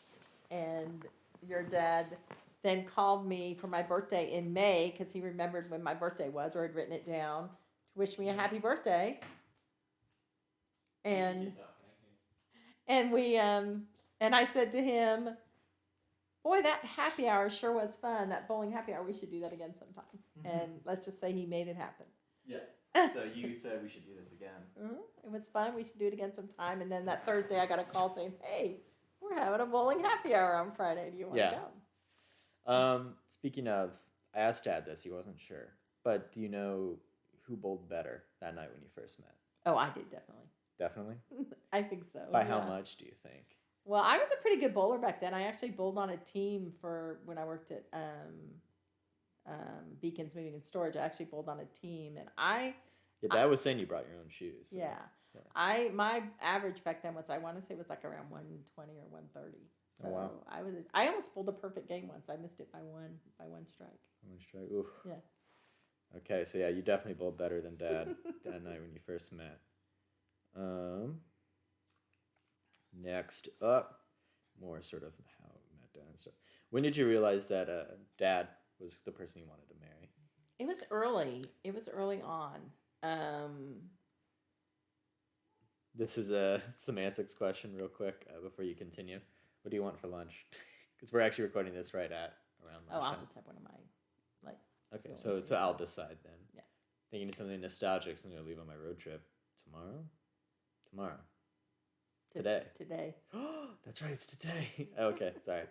And your dad then called me for my birthday in May because he remembered when my birthday was, or had written it down, to wish me a happy birthday. And we And I said to him, boy, that happy hour sure was fun. That bowling happy hour, we should do that again sometime. And let's just say he made it happen. Yeah. So you said we should do this again. It was fun. We should do it again sometime. And then that Thursday, I got a call saying, hey, we're having a bowling happy hour on Friday. Do you want to come? Speaking of, I asked Dad this. He wasn't sure. But do you know who bowled better that night when you first met? Oh, I did, definitely. Definitely? I think so. By how much do you think? Well, I was a pretty good bowler back then. I actually bowled on a team for when I worked at Beacons Moving and Storage. I actually bowled on a team, and Your dad was saying you brought your own shoes. So. Yeah. My average back then was, I want to say, was like around 120 or 130. So wow. I almost bowled a perfect game once. I missed it by one strike. One strike. Oof. Yeah. Okay, so yeah, you definitely bowled better than Dad that night when you first met. Next up, more sort of how we met Dad. So, when did you realize that Dad was the person you wanted to marry? It was early. It was early on. This is a semantics question, real quick, before you continue. What do you want for lunch? Because we're actually recording this right at around lunchtime. Oh, I'll just have one of my Okay, so I'll decide then. Yeah. Thinking of something nostalgic, something to leave on my road trip tomorrow. Today. That's right, it's today. Okay, sorry.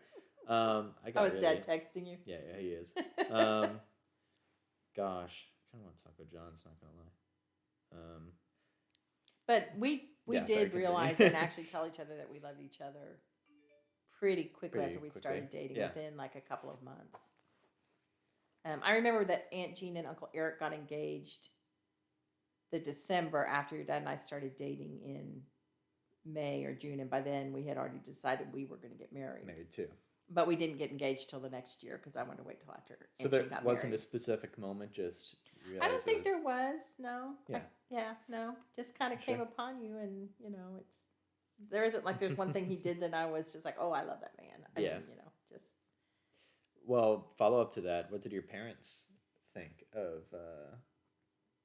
It's Dad texting you? Yeah, he is. Gosh, I kind of want Taco John's, not gonna lie. But we did realize and actually tell each other that we loved each other pretty quickly after we started dating, within like a couple of months. I remember that Aunt Jean and Uncle Eric got engaged the December after your dad and I started dating in May or June, and by then we had already decided we were going to get married. Married too. But we didn't get engaged till the next year because I wanted to wait till after. So there wasn't a specific moment, just I don't think there was. No. Yeah. No. Just kind of came upon you, and there isn't like there's one thing he did that I was just like, oh, I love that man. I mean, just. Well, follow up to that. What did your parents think of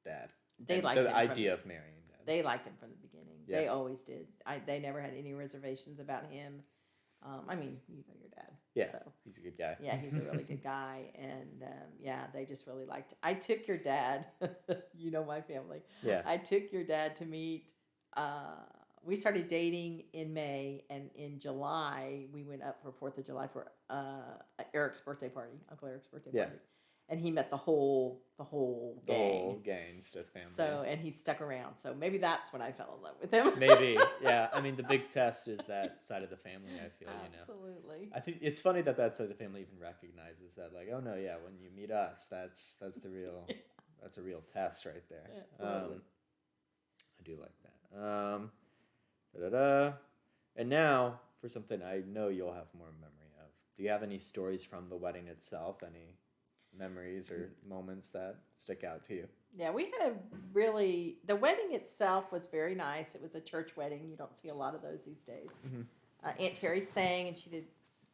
Dad? They liked the idea of marrying Dad. They liked him from the beginning. Yeah. They always did. They never had any reservations about him. I mean, you know your dad. Yeah, so. He's a good guy. Yeah, he's a really good guy. And, they just really liked I took your dad, you know my family. Yeah. I took your dad to meet, we started dating in May, and in July, we went up for 4th of July for Eric's birthday party, Uncle Eric's birthday party. And he met the whole gang. The whole gang, Stith family. So, and he stuck around. So maybe that's when I fell in love with him. Maybe, yeah. I mean, the big test is that side of the family, I feel, Absolutely. I think it's funny that side of the family even recognizes that, like, oh no, yeah, when you meet us, that's the real, that's a real test right there. Yeah, absolutely. I do like that. And now for something I know you'll have more memory of. Do you have any stories from the wedding itself? Any memories or moments that stick out to you? Yeah, we had the wedding itself was very nice. It was a church wedding. You don't see a lot of those these days. Mm-hmm. Aunt Terry sang, and she did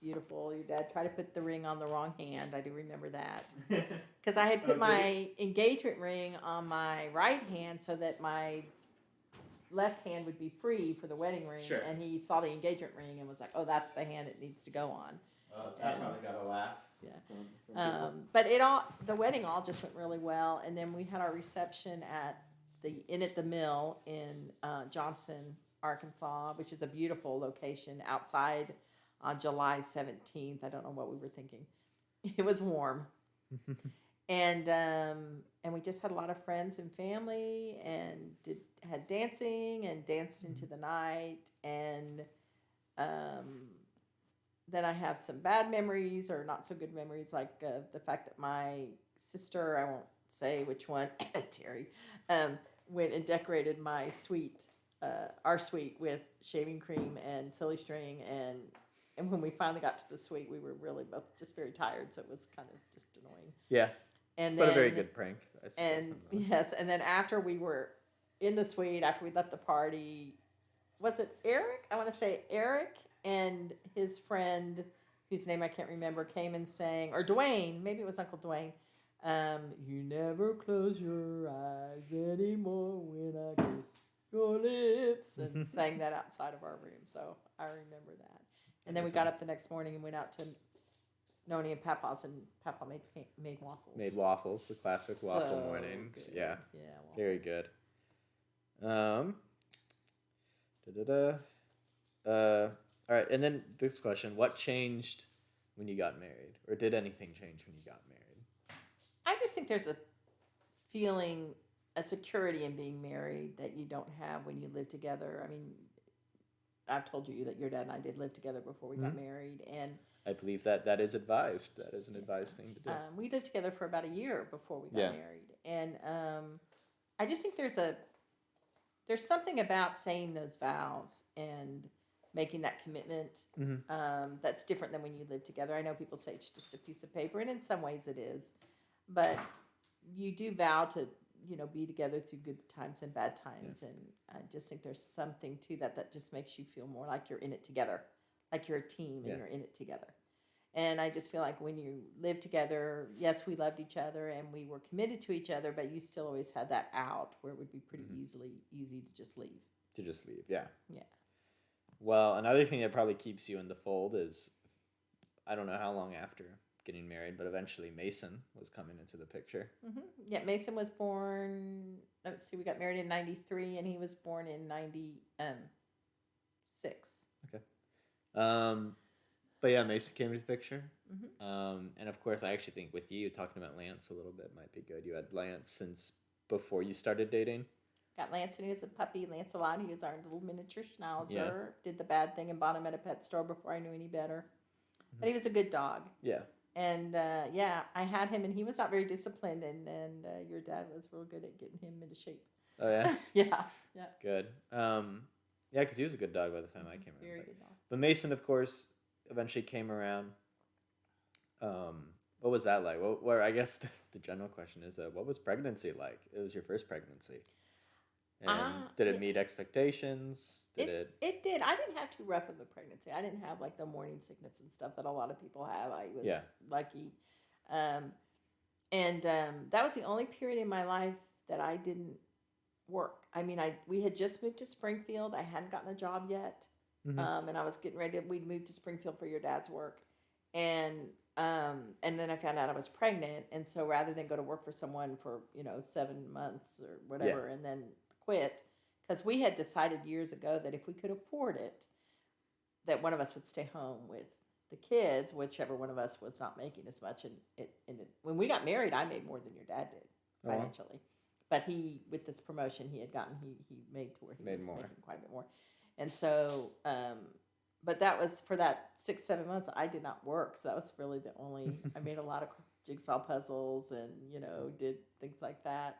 beautiful. Your dad tried to put the ring on the wrong hand. I do remember that. Because I had put my engagement ring on my right hand so that my left hand would be free for the wedding ring. Sure. And he saw the engagement ring and was like, oh, that's the hand it needs to go on. That probably got a laugh. Yeah. But the wedding all just went really well, and then we had our reception at the Inn at the Mill in Johnson, Arkansas, which is a beautiful location outside on July 17th. I don't know what we were thinking. It was warm, and we just had a lot of friends and family, and had dancing and danced into the night, and then I have some bad memories or not so good memories, like the fact that my sister, I won't say which one, Terry, went and decorated my suite, our suite, with shaving cream and silly string. And when we finally got to the suite, we were really both just very tired, so it was kind of just annoying. Yeah, but a very good prank, I suppose. And then after we were in the suite, after we left the party, was it Eric? I want to say Eric and his friend, whose name I can't remember, came and sang, or Dwayne, maybe it was Uncle Dwayne, you never close your eyes anymore when I kiss your lips, and sang that outside of our room. So I remember that. And then we got up the next morning and went out to Noni and Papa's, and Papa made waffles. Made waffles, the classic waffle So mornings. good. Yeah, Yeah, waffles. very good. All right, and then this question: what changed when you got married, or did anything change when you got married? I just think there's a feeling, a security in being married that you don't have when you live together. I mean, I've told you that your dad and I did live together before we got married, and I believe that is advised. That is an advised thing to do. we lived together for about a year before we got married, and I just think there's something about saying those vows and making that commitment that's different than when you live together. I know people say it's just a piece of paper, and in some ways it is, but you do vow to be together through good times and bad times, and I just think there's something to that just makes you feel more like you're in it together, like you're a team and you're in it together. And I just feel like when you live together, yes, we loved each other and we were committed to each other, but you still always had that out where it would be pretty easy to just leave. Yeah. Yeah. Well, another thing that probably keeps you in the fold is, I don't know how long after getting married, but eventually Mason was coming into the picture. Yeah, Mason was born, let's see, we got married in 93 and he was born in 96. Okay. But yeah, Mason came into the picture. And of course, I actually think with you talking about Lance a little bit might be good. You had Lance since before you started dating. Got Lance when he was a puppy. Lancelot, he was our little miniature schnauzer. Yeah. Did the bad thing and bought him at a pet store before I knew any better. But he was a good dog. Yeah. And I had him, and he was not very disciplined, and your dad was real good at getting him into shape. Oh, yeah? Yeah. Good. Yeah, because he was a good dog by the time I came around. Very good dog. But Mason, of course, eventually came around. What was that like? Well, I guess the general question is, what was pregnancy like? It was your first pregnancy. And did it meet expectations? It did. I didn't have too rough of a pregnancy. I didn't have like the morning sickness and stuff that a lot of people have. I was lucky. That was the only period in my life that I didn't work. I mean, we had just moved to Springfield. I hadn't gotten a job yet. And I was getting ready we'd moved to Springfield for your dad's work. And then I found out I was pregnant. And so rather than go to work for someone for, 7 months or whatever, and then quit, because we had decided years ago that if we could afford it, that one of us would stay home with the kids, whichever one of us was not making as much. And when we got married, I made more than your dad did financially. But he, with this promotion he had gotten, he made to where he was making quite a bit more. And so, but that was for that 6-7 months, I did not work. So that was really the only, I made a lot of jigsaw puzzles and, did things like that.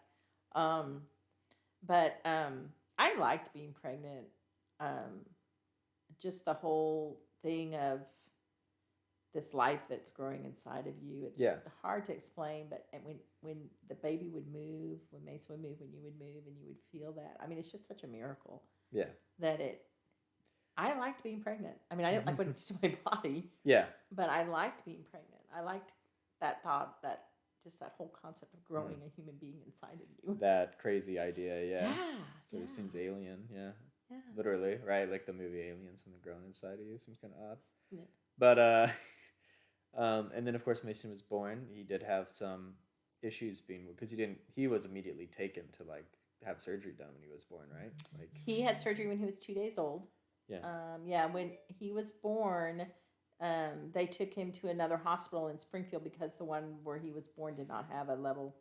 But I liked being pregnant. Just the whole thing of this life that's growing inside of you. It's hard to explain, but when the baby would move, when Mason would move, when you would move, and you would feel that. I mean, it's just such a miracle. Yeah. I liked being pregnant. I mean, I didn't like what it did to my body. Yeah. But I liked being pregnant. I liked that thought, that whole concept of growing a human being inside of you. That crazy idea, yeah. Sort of seems alien, yeah. Literally, right? Like the movie Aliens and the growing inside of you seems kind of odd. Yeah. But, and then of course Mason was born. He did have some issues because he was immediately taken to like have surgery done when he was born, right? Like he had surgery when he was 2 days old. Yeah. When he was born, they took him to another hospital in Springfield because the one where he was born did not have a level.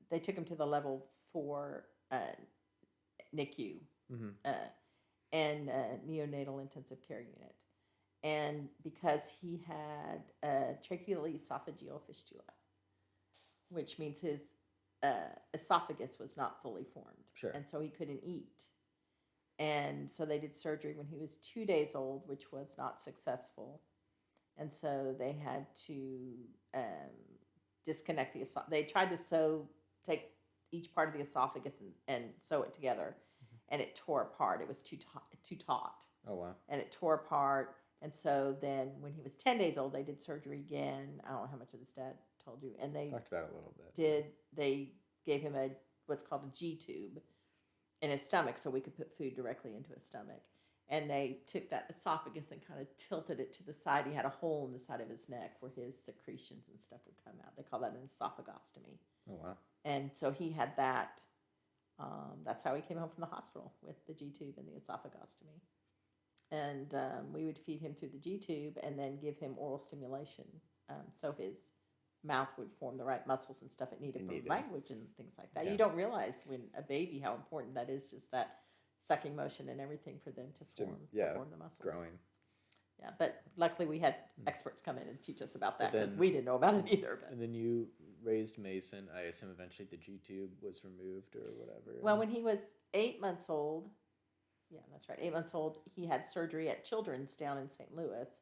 They took him to the level 4 NICU and neonatal intensive care unit. And because he had a tracheoesophageal fistula, which means his esophagus was not fully formed. Sure. And so he couldn't eat. And so they did surgery when he was 2 days old, which was not successful. And so they had to disconnect the esophagus. They tried to take each part of the esophagus and sew it together. And it tore apart. It was too taut. Oh, wow. And it tore apart. And so then when he was 10 days old, they did surgery again. I don't know how much of this dad told you. And they talked about it a little bit. They gave him what's called a G tube in his stomach so we could put food directly into his stomach. and they took that esophagus and kind of tilted it to the side. He had a hole in the side of his neck where his secretions and stuff would come out. They call that an esophagostomy. Oh, wow. And so he had that. That's how he came home from the hospital, with the G-tube and the esophagostomy. And we would feed him through the G-tube and then give him oral stimulation, so his mouth would form the right muscles and stuff it needed for language and things like that. Yeah. You don't realize when a baby how important that is, just that sucking motion and everything for them to form the muscles. Growing. Yeah, but luckily we had experts come in and teach us about that, because then- we didn't know about it either. But. And then you raised Mason. I assume eventually the G-tube was removed or whatever. Well, when he was 8 months old, yeah, that's right, 8 months old, he had surgery at Children's down in St. Louis.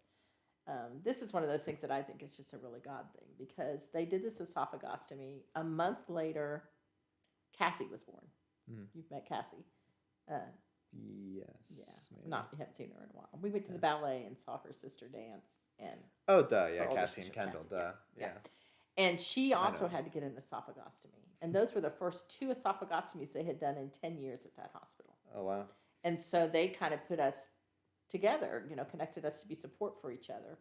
This is one of those things that I think is just a really God thing, because they did this esophagostomy. A month later, Cassie was born. You've met Cassie. Yes. Yeah. Not, you haven't seen her in a while. We went to the ballet and saw her sister dance. And Oh, duh. Yeah, her older Cassie and sister, Kendall. Cassie, Duh. Yeah. And she also know. had to get an esophagostomy. And those were the first 2 esophagostomies they had done in 10 years at that hospital. Oh, wow. And so they kind of put us together, connected us to be support for each other.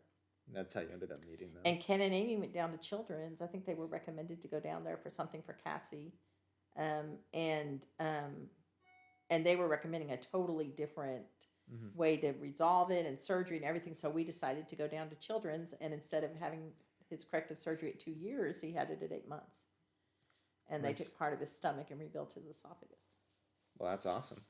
That's how you ended up meeting them. And Ken and Amy went down to Children's. I think they were recommended to go down there for something for Cassie. And they were recommending a totally different way to resolve it, and surgery and everything. So we decided to go down to Children's, and instead of having his corrective surgery at 2 years, he had it at 8 months. And Nice. they took part of his stomach and rebuilt his esophagus. Well, that's awesome.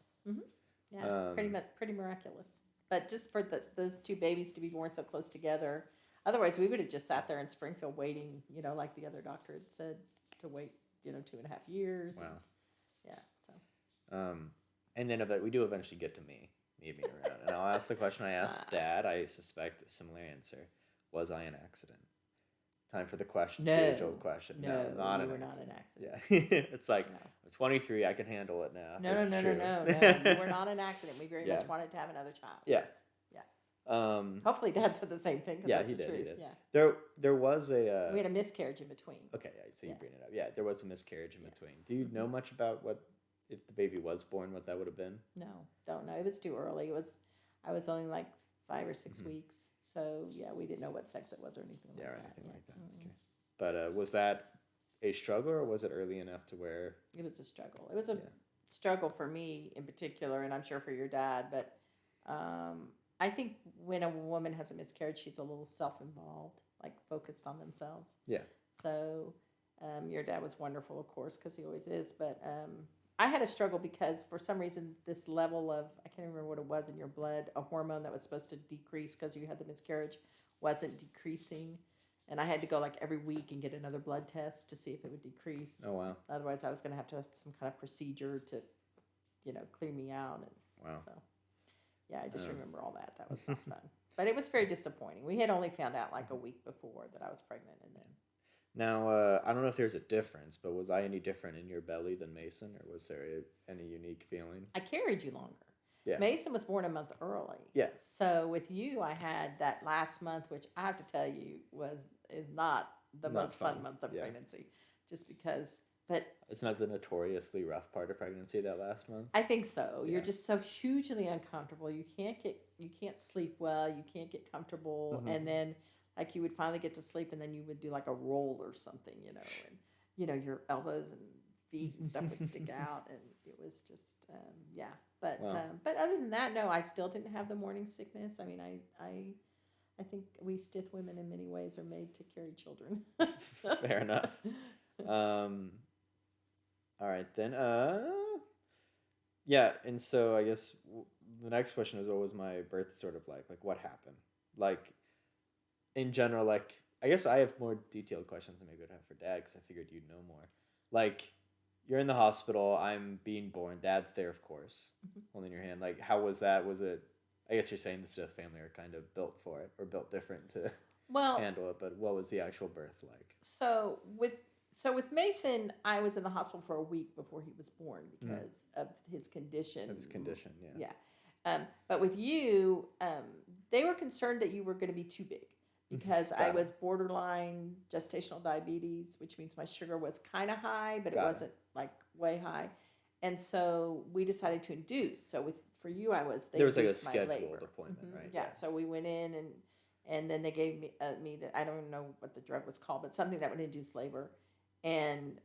Yeah, pretty miraculous. But just for those 2 babies to be born so close together, otherwise we would have just sat there in Springfield waiting, like the other doctor had said, to wait, 2.5 years. Wow. And, yeah, so. And then we do eventually get to me being around. And I'll ask the question I asked Dad. I suspect a similar answer. Was I an accident? Time for the question. No. The age-old question. No, not you an were accident. not an accident. Yeah. It's like, No. I'm 23. I can handle it now. No, It's no. true. You were not an accident. We very Yeah. much wanted to have another child. Yeah. Yes. Yeah. Hopefully Dad said the same thing, because Yeah, that's he the did. truth. He did. Yeah. There was a. We had a miscarriage in between. Okay, yeah, so you Yeah. bring it up. Yeah, there was a miscarriage in between. Do you know much about what, if the baby was born, what that would have been? No, don't know. It was too early. I was only like 5 or 6 weeks. So yeah, we didn't know what sex it was or anything like Yeah, or that. anything like that. Okay. But was that a struggle, or was it early enough to where? It was a struggle. It was a struggle for me in particular, and I'm sure for your dad. But I think when a woman has a miscarriage, she's a little self-involved, like focused on themselves. Yeah. So your dad was wonderful, of course, because he always is. But I had a struggle because for some reason this level of, I can't remember what it was in your blood, a hormone that was supposed to decrease because you had the miscarriage wasn't decreasing. And I had to go like every week and get another blood test to see if it would decrease. Oh, wow. Otherwise, I was going to have some kind of procedure to, clear me out. And Wow. so, yeah, I just remember all that. That was not fun. But it was very disappointing. We had only found out like a week before that I was pregnant, and then. Now, I don't know if there's a difference, but was I any different in your belly than Mason, or was there any unique feeling? I carried you longer. Yeah. Mason was born a month early. Yeah. So with you, I had that last month, which I have to tell you is not the Not most fun fun. month of Yeah. pregnancy, just because. But It's not the notoriously rough part of pregnancy, that last month? I think so. Yeah. You're just so hugely uncomfortable. You can't sleep well. You can't get comfortable, Mm-hmm. and then like you would finally get to sleep, and then you would do like a roll or something, and your elbows and feet and stuff would stick out, and it was just yeah. But Wow. but other than that, no, I still didn't have the morning sickness. I mean, I think we stiff women in many ways are made to carry children. Fair enough. All right, then. Yeah, and so I guess the next question is, what was my birth sort of like? Like, what happened? Like, in general, like, I guess I have more detailed questions than maybe I'd have for Dad, because I figured you'd know more. Like, you're in the hospital, I'm being born, Dad's there, of course, holding your hand. Like, how was that? Was it, I guess you're saying the Smith family are kind of built for it, or built different to handle it, but what was the actual birth like? So with Mason, I was in the hospital for a week before he was born because of his condition. Of his condition, yeah. Yeah. But with you, they were concerned that you were going to be too big because I was borderline gestational diabetes, which means my sugar was kind of high, but it wasn't like way high. And so we decided to induce. So for you, they There was like a induced my scheduled labor. appointment, right? Yeah. So we went in and then they gave me I don't know what the drug was called, but something that would induce labor. And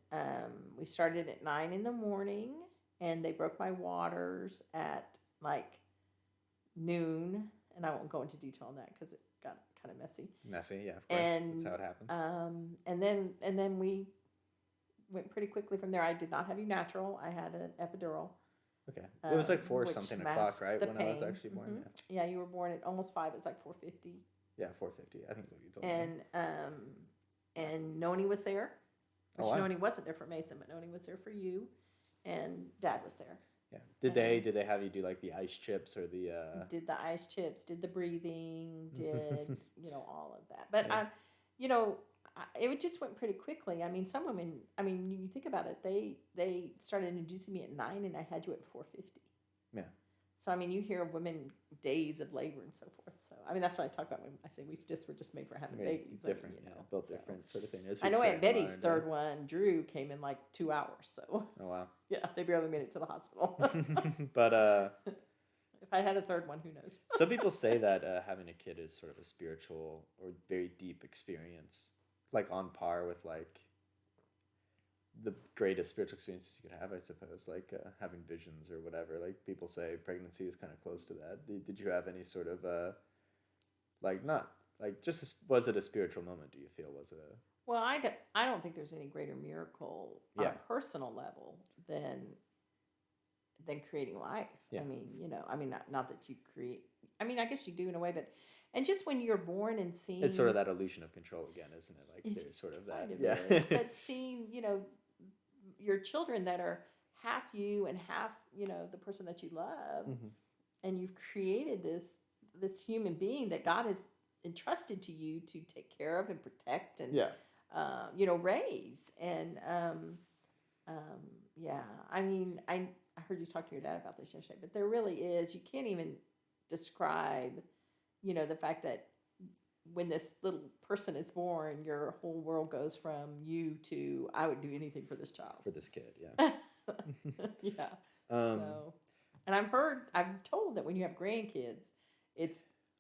we started at 9 in the morning, and they broke my waters at like noon. And I won't go into detail on that because it got kind of messy. Messy, yeah, of course. And that's how it happens. And then we went pretty quickly from there. I did not have you natural. I had an epidural. Okay, it was like 4 which something o'clock, right? the When I was pain. actually born. Mhm. Yeah. Yeah, you were born at almost 5. It was like 4:50. Yeah, 4:50. I think is what you told me. And Noni was there, which Oh, wow. Noni wasn't there for Mason, but Noni was there for you, and Dad was there. Yeah. Did they have you do like the ice chips or the? Did the ice chips, did the breathing, did all of that. But Yeah. it just went pretty quickly. I mean, some women. I mean, you think about it. They started inducing me at 9, and I had you at 4:50. Yeah. So I mean, you hear of women days of labor and so forth. So I mean, that's what I talk about when I say we just were just made for having babies. Different, I mean, built different sort of thing. I know Aunt Betty's third one, Drew, came in like 2 hours. So Oh wow. yeah, they barely made it to the hospital. But if I had a third one, who knows? some people say that having a kid is sort of a spiritual or very deep experience, like on par with like the greatest spiritual experiences you could have, I suppose, like having visions or whatever. Like people say pregnancy is kind of close to that. Did you have any sort of like not like just was it a spiritual moment? Do you feel was it a Well, I don't think there's any greater miracle on a personal level than creating life. Yeah. I mean, not that you create. I mean, I guess you do in a way, but and just when you're born and seeing, it's sort of that illusion of control again, isn't it? Like there's sort of that. Kind of Yeah. is. But seeing, your children that are half you and half, the person that you love, and you've created this human being that God has entrusted to you to take care of and protect and raise. And I mean, I heard you talk to your dad about this yesterday, but there really is, you can't even describe, the fact that when this little person is born, your whole world goes from you to, I would do anything for this child. For this kid, yeah. Yeah. And I'm told that when you have grandkids,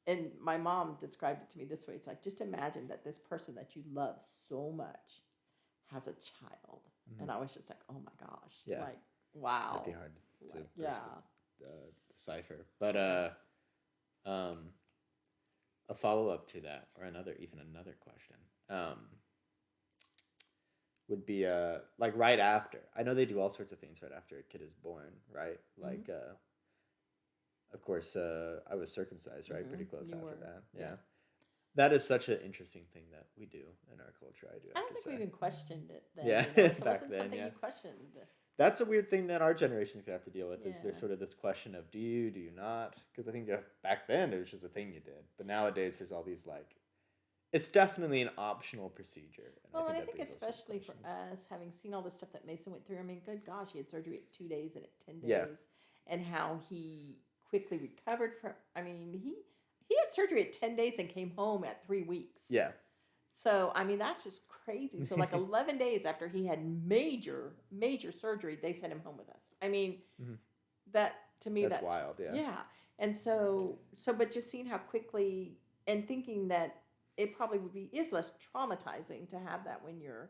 and my mom described it to me this way. It's like, just imagine that this person that you love so much has a child. And I was just like, oh my gosh. Yeah. Like, wow. That'd be hard to decipher. But a follow-up to that, or another question, would be like right after. I know they do all sorts of things right after a kid is born, right? Like of course I was circumcised, right? Pretty close You after were. that. Yeah. That is such an interesting thing that we do in our culture. I don't think we even questioned it then. Yeah, It back wasn't then, something yeah. you questioned. That's a weird thing that our generation's gonna have to deal with. Is Yeah. there's sort of this question of do you not? Because I think back then it was just a thing you did, but nowadays there's all these like, it's definitely an optional procedure. Well, and I that think brings all sorts of especially for questions. us, having seen all the stuff that Mason went through, I mean, good gosh, he had surgery at 2 days and at 10 Yeah. days, and how he quickly recovered from. I mean, he had surgery at 10 days and came home at 3 weeks. Yeah. So I mean, that's just crazy. So like 11 days after he had major surgery, they sent him home with us. I mean, that to me That's wild. Yeah. Yeah. And but just seeing how quickly, and thinking that it probably is less traumatizing to have that when you're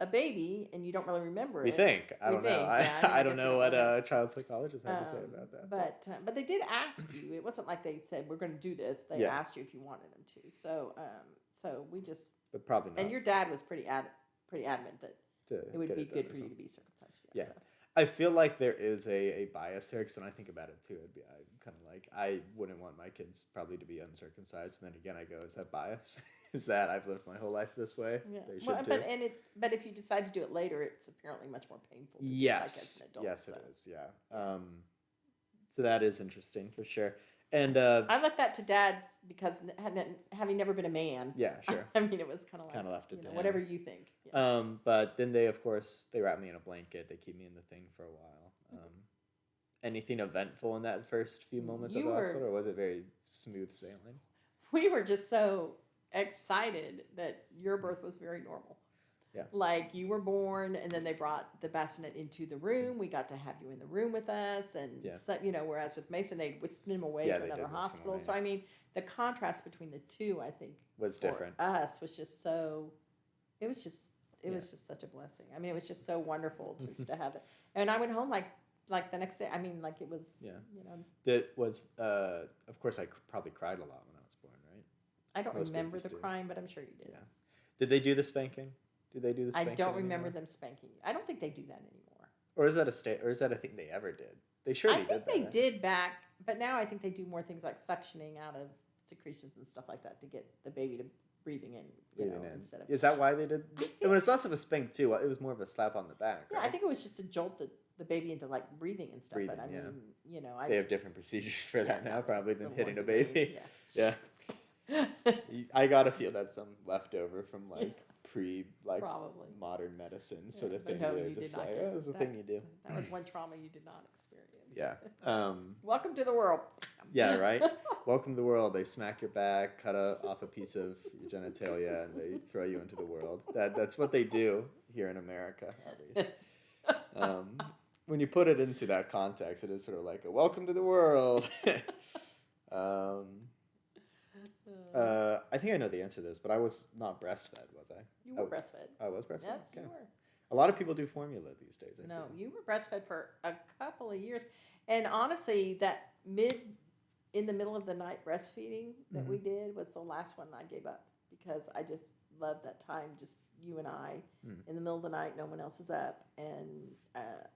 a baby and you don't really remember We it. think. I don't know. I don't guess know you what don't a child psychologist had to say about that. But they did ask you. It wasn't like they said we're going to do this. They asked you if you wanted them to. So we just. But probably not. And your dad was pretty adamant that it would be good for you to be circumcised. Yeah. So. I feel like there is a bias there, because when I think about it too, I'm kind of like, I wouldn't want my kids probably to be uncircumcised. But then again, I go, is that bias? Is that I've lived my whole life this way? Yeah. They should too. But if you decide to do it later, it's apparently much more painful. To do, Yes. like as an adult, Yes, it is. Yeah. So that is interesting for sure. And I left that to dads because having never been a man. yeah, sure. I mean, it was kind of like left it to him. whatever you think. Yeah. But then they, of course, they wrap me in a blanket. They keep me in the thing for a while. Anything eventful in that first few moments of the hospital, or was it very smooth sailing? We were just so excited that your birth was very normal. Yeah. Like you were born, and then they brought the bassinet into the room. We got to have you in the room with us, and Yeah. stuff, whereas with Mason, they whisked him away Yeah, to they another did whisk him hospital. away, So yeah. I mean, the contrast between the two, I think, Was for different. us was just so. It was just. It Yeah. was just such a blessing. I mean, it was just so wonderful just to have it. And I went home like the next day. I mean, like it was. Yeah. You know. That was, of course, I probably cried a lot when I was born, right? I don't Most remember babies the do. crying, but I'm sure you did. Yeah. Did they do the spanking? Do they do the I spanking? don't remember anymore? them spanking you. I don't think they do that anymore. Or is that a thing they ever did? They surely I think did that. they right? did back, but now I think they do more things like suctioning out of secretions and stuff like that to get the baby to breathing in, Breathing in. instead of. Is that why they did? I think When it's less of a spank too, it was more of a slap on the back. Yeah, right? I think it was just to jolt the baby into like breathing and stuff. But I Breathing, mean, They have different procedures for that Yeah, now, probably, than the hitting a one you baby. made, Yeah. I gotta feel that's some leftover from like probably. modern medicine sort of But thing. no, They're you did just not like, get oh, it's a that. thing you do. That was one trauma you did not experience. Yeah. Welcome to the world. Yeah, right? Welcome to the world. They smack your back, cut off a piece of your genitalia, and they throw you into the world. That's what they do here in America, at least. When you put it into that context, it is sort of like a welcome to the world. I think I know the answer to this, but I was not breastfed, was I? You were breastfed. I was breastfed? Yes, Okay. you were. A lot of people do formula these days. I No, feel. you were breastfed for a couple of years. And honestly, that in the middle of the night breastfeeding that we did was the last one I gave up because I just loved that time, just you and I in the middle of the night, no one else is up. And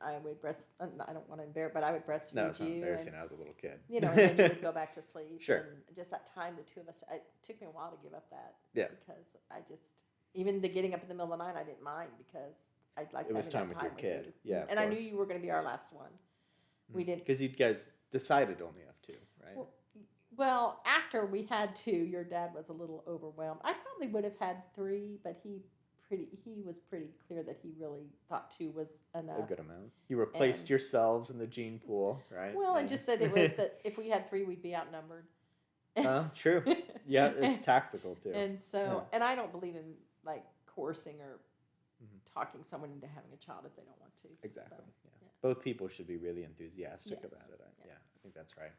I would I don't want to embarrass, but I would breastfeed No, it's not you. embarrassing. And, I was a little kid. and then you would go back to sleep. Sure. And just that time, the two of us, it took me a while to give up that. Yeah. Because even the getting up in the middle of the night, I didn't mind because I'd like It was having time that with your kid. you. Yeah, of and I knew course. you were going to be our last one. We did. Because you guys decided to only have two, right? Well, after we had two, your dad was a little overwhelmed. I probably would have had three, but he was pretty clear that he really thought two was enough. A good amount. You replaced yourselves in the gene pool, right? Well, and just said it was that if we had three, we'd be outnumbered. True. Yeah, it's tactical too. And so, and I don't believe in like coercing or talking someone into having a child if they don't want to. Exactly. So, Yeah. Both people should be really enthusiastic Yes. about it. I think that's right.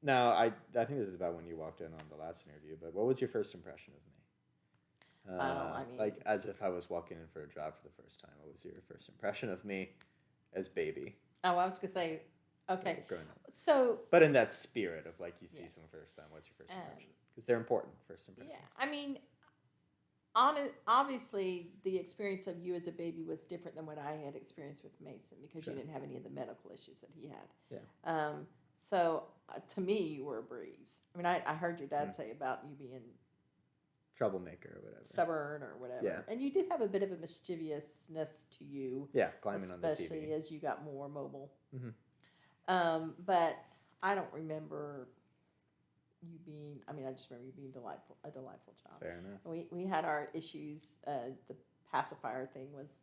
Now, I think this is about when you walked in on the last interview, but what was your first impression of me? I mean, like as if I was walking in for a job for the first time. What was your first impression of me as baby? Oh, I was gonna say, okay. Growing up. So, But in that spirit of like you see someone for the first time, what's your first impression? Because they're important, first impressions. yeah, I mean, obviously, the experience of you as a baby was different than what I had experienced with Mason because you didn't have any of the medical issues that he had. Yeah. So to me, you were a breeze. I mean, I heard your dad say about you being Troublemaker or whatever. stubborn or whatever. Yeah. And you did have a bit of a mischievousness to you. Yeah, climbing on the Especially TV. as you got more mobile. Mm-hmm. But I don't remember you being, I mean, I just remember you being a delightful child. Fair enough. We had our issues. The pacifier thing was.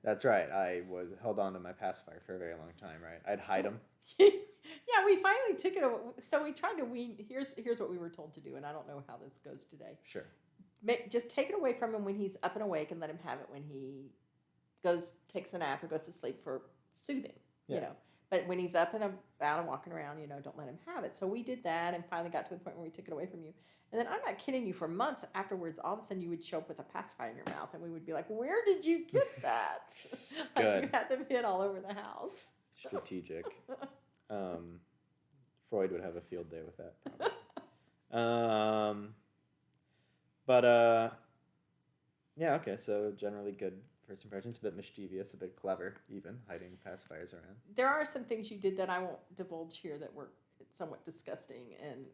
That's right. I was held on to my pacifier for a very long time, right? I'd hide them. Yeah, we finally took it away. So we tried to wean. Here's what we were told to do, and I don't know how this goes today. Sure. Just take it away from him when he's up and awake, and let him have it when he takes a nap or goes to sleep for soothing. Yeah. You know, but when he's up and about and walking around, don't let him have it. So we did that, and finally got to the point where we took it away from you. And then I'm not kidding you. For months afterwards, all of a sudden you would show up with a pacifier in your mouth, and we would be like, "Where did you get that?" Like Good. you had them hid all over the house. Strategic. Freud would have a field day with that, probably. Yeah, okay, so generally good first impressions, a bit mischievous, a bit clever, even, hiding pacifiers around. There are some things you did that I won't divulge here that were somewhat disgusting, and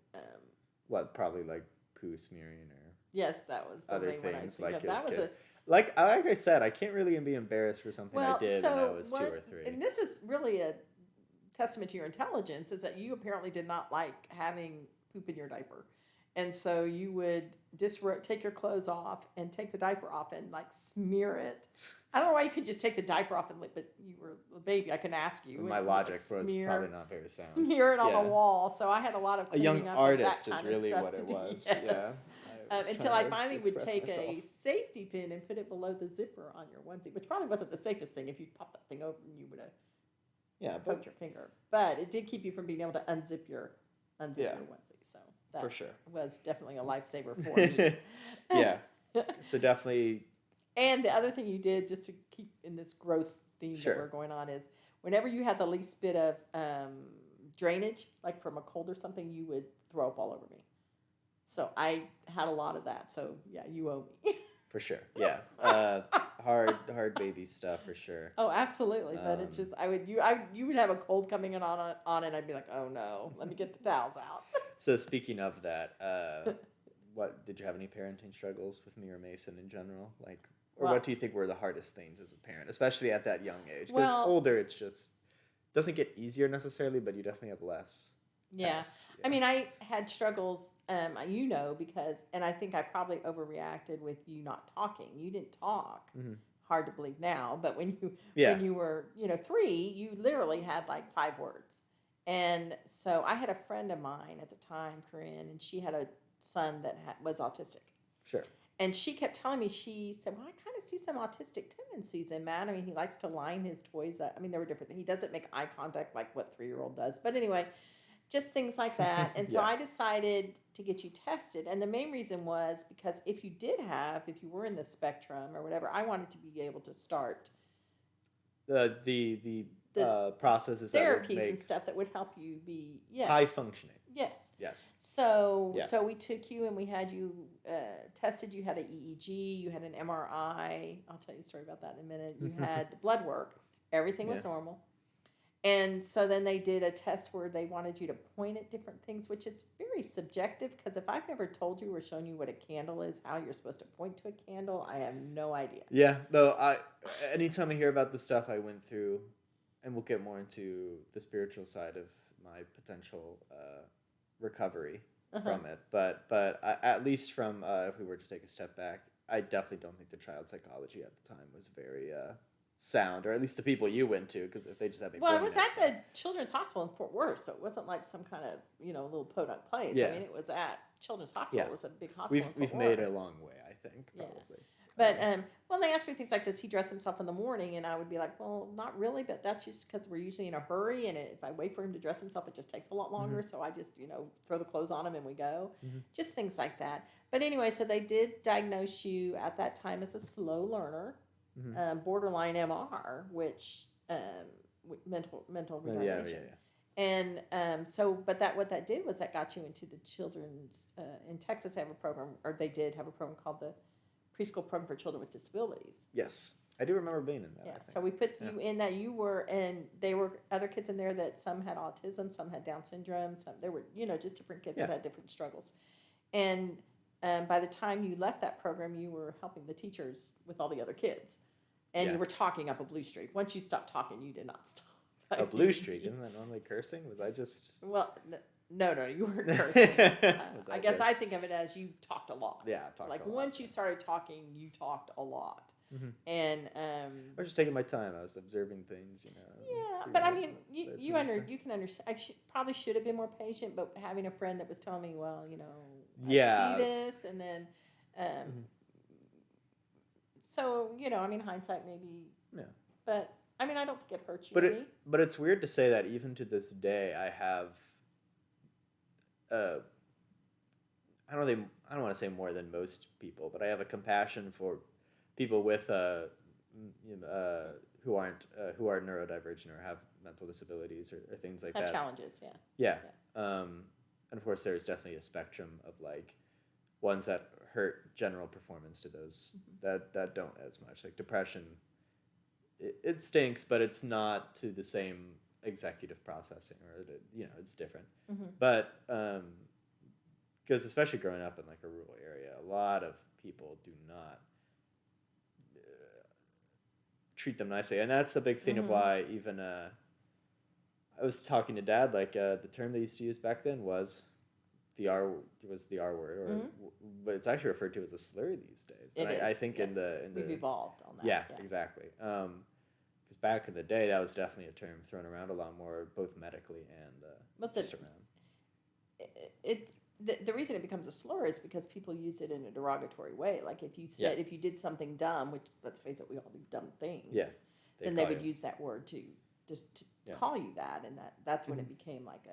What, probably like poo smearing or yes, that was the other main one I things think like of. as That was kids. Like I said, I can't really be embarrassed for something I did when I was 2 or 3. And this is really a testament to your intelligence, is that you apparently did not like having poop in your diaper. And so you would take your clothes off and take the diaper off and like smear it. I don't know why you could just take the diaper off but you were a baby. I couldn't ask you. My And, logic like, was probably not very sound. Smear it on Yeah. the wall. So I had a lot of A young cleaning up artist of that is kind of really stuff what to it do. was. Yes. Yeah. was until trying I to finally would express take myself. a safety pin and put it below the zipper on your onesie, which probably wasn't the safest thing. If you popped that thing open, you would have Yeah, but poked your finger. But it did keep you from being able to unzip your yeah, onesie. So that for sure. was definitely a lifesaver for me. Yeah. So definitely, And the other thing you did, just to keep in this gross theme that we're sure. going on, is whenever you had the least bit of drainage, like from a cold or something, you would throw up all over me. So I had a lot of that. So yeah, you owe me. For sure. Yeah. Hard baby stuff for sure. Oh, absolutely. But it's Um, just you would have a cold coming in on it, and I'd be like, oh no, let me get the towels out. so speaking of that, what did you have any parenting struggles with me or Mason in general? Like, or Well, what do you think were the hardest things as a parent, especially at that young age? Because well, older, it's just doesn't get easier necessarily, but you definitely have less yeah. tasks. I mean, I had struggles, because, and I think I probably overreacted with you not talking. You didn't talk. Hmm. Hard to believe now, but when Yeah. you were 3, you literally had like 5 words. And so I had a friend of mine at the time, Corinne, and she had a son that was autistic. Sure. And she kept telling me, she said, well, I kind of see some autistic tendencies in Matt. I mean, he likes to line his toys up. I mean, there were different things. He doesn't make eye contact like what 3-year-old does. But anyway, just things like that. And so Yeah. I decided to get you tested. And the main reason was because if you were in the spectrum or whatever, I wanted to be able to start The processes that would therapies and make stuff that would help you be, high functioning. Yes. Yes. So Yeah. so we took you and we had you tested. You had an EEG. You had an MRI. I'll tell you a story about that in a minute. You had blood work. Everything was Yeah. normal. And so then they did a test where they wanted you to point at different things, which is very subjective because if I've never told you or shown you what a candle is, how you're supposed to point to a candle, I have no idea. Yeah. Though anytime I hear about the stuff I went through, and we'll get more into the spiritual side of my potential recovery from it. But at least from if we were to take a step back, I definitely don't think the child psychology at the time was very sound, or at least the people you went to, because if they just had me. Well, I was at the Children's Hospital in Fort Worth, so it wasn't like some kind of little podunk place. Yeah. I mean, it was at Children's Hospital. Yeah. It was a big hospital. We've made a long way, I think, Yeah. probably. But well, they asked me things like, "Does he dress himself in the morning?" And I would be like, "Well, not really, but that's just because we're usually in a hurry, and if I wait for him to dress himself, it just takes a lot longer. So I just throw the clothes on him and we go, just things like that." But anyway, so they did diagnose you at that time as a slow learner, borderline MR, which mental retardation. Yeah. And but what that did was that got you into the children's. In Texas, they have a program, or they did have a program called the Preschool Program for Children with Disabilities. Yes, I do remember being in that. Yeah, I think. so we put you in that. You were, and there were other kids in there that some had autism, some had Down syndrome, some there were just different kids that had different struggles. And by the time you left that program, you were helping the teachers with all the other kids, and you were talking up a blue streak. Once you stopped talking, you did not stop. A blue streak, isn't that normally cursing? Was I just? Well, no, you weren't cursing. I guess just... I think of it as you talked a lot. Yeah, talked like a lot. Once you started talking, you talked a lot. And I was just taking my time. I was observing things, Yeah, but I mean, you can understand. I probably should have been more patient, but having a friend that was telling me, well, I see this, and then, so I mean, hindsight maybe. Yeah. But I mean, I don't think it hurts you. But it's weird to say that even to this day, I have. I don't want to say more than most people, but I have a compassion for people with who are neurodivergent or have mental disabilities or things like that. Challenges, yeah. And of course, there's definitely a spectrum of like ones that hurt general performance to those that don't as much. Like depression, it stinks, but it's not to the same executive processing, or it's different. But because especially growing up in like a rural area, a lot of people do not treat them nicely, and that's a big thing of why even I was talking to Dad, like the term they used to use back then was the R word, or but it's actually referred to as a slur these days. And I think in the we've evolved on that. Yeah, exactly. Because back in the day, that was definitely a term thrown around a lot more, both medically and just around. the reason it becomes a slur is because people use it in a derogatory way. Like if you said, if you did something dumb, which let's face it, we all do dumb things, then they would use that word to call you that, and that's when it became like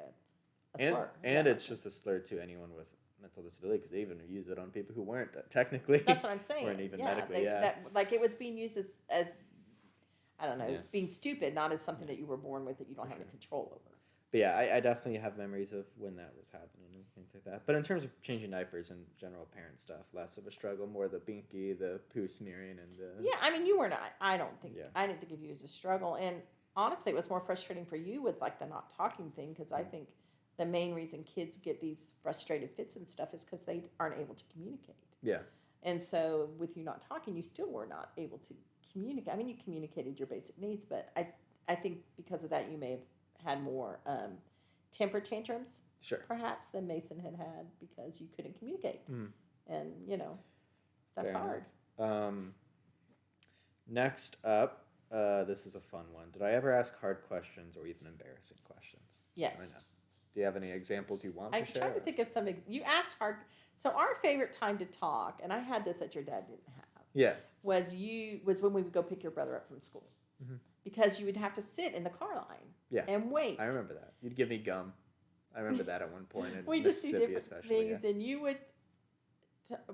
a slur. And it's just a slur to anyone with mental disability, because they even use it on people who weren't technically. That's what I'm saying. Weren't even medically. Like it was being used as I don't know, it's being stupid, not as something that you were born with that you don't have any control over. But yeah, I definitely have memories of when that was happening and things like that. But in terms of changing diapers and general parent stuff, less of a struggle, more the binky, the poo smearing, and the... Yeah, I mean, you were not. I don't think. Yeah. I didn't think of you as a struggle, and honestly, it was more frustrating for you with like the not talking thing, because I think the main reason kids get these frustrated fits and stuff is because they aren't able to communicate. Yeah. And so with you not talking, you still were not able to communicate. I mean, you communicated your basic needs, but I think because of that, you may have had more temper tantrums, perhaps, than Mason had because you couldn't communicate. And, that's hard. Next up, this is a fun one. Did I ever ask hard questions or even embarrassing questions? Yes. Do you have any examples you want to share? I'm trying to think of some. You asked hard. So our favorite time to talk, and I had this that your dad didn't have. Yeah. Was when we would go pick your brother up from school. Because you would have to sit in the car line and wait. I remember that. You'd give me gum. I remember that at one point. In we just do different things, yeah. And you would.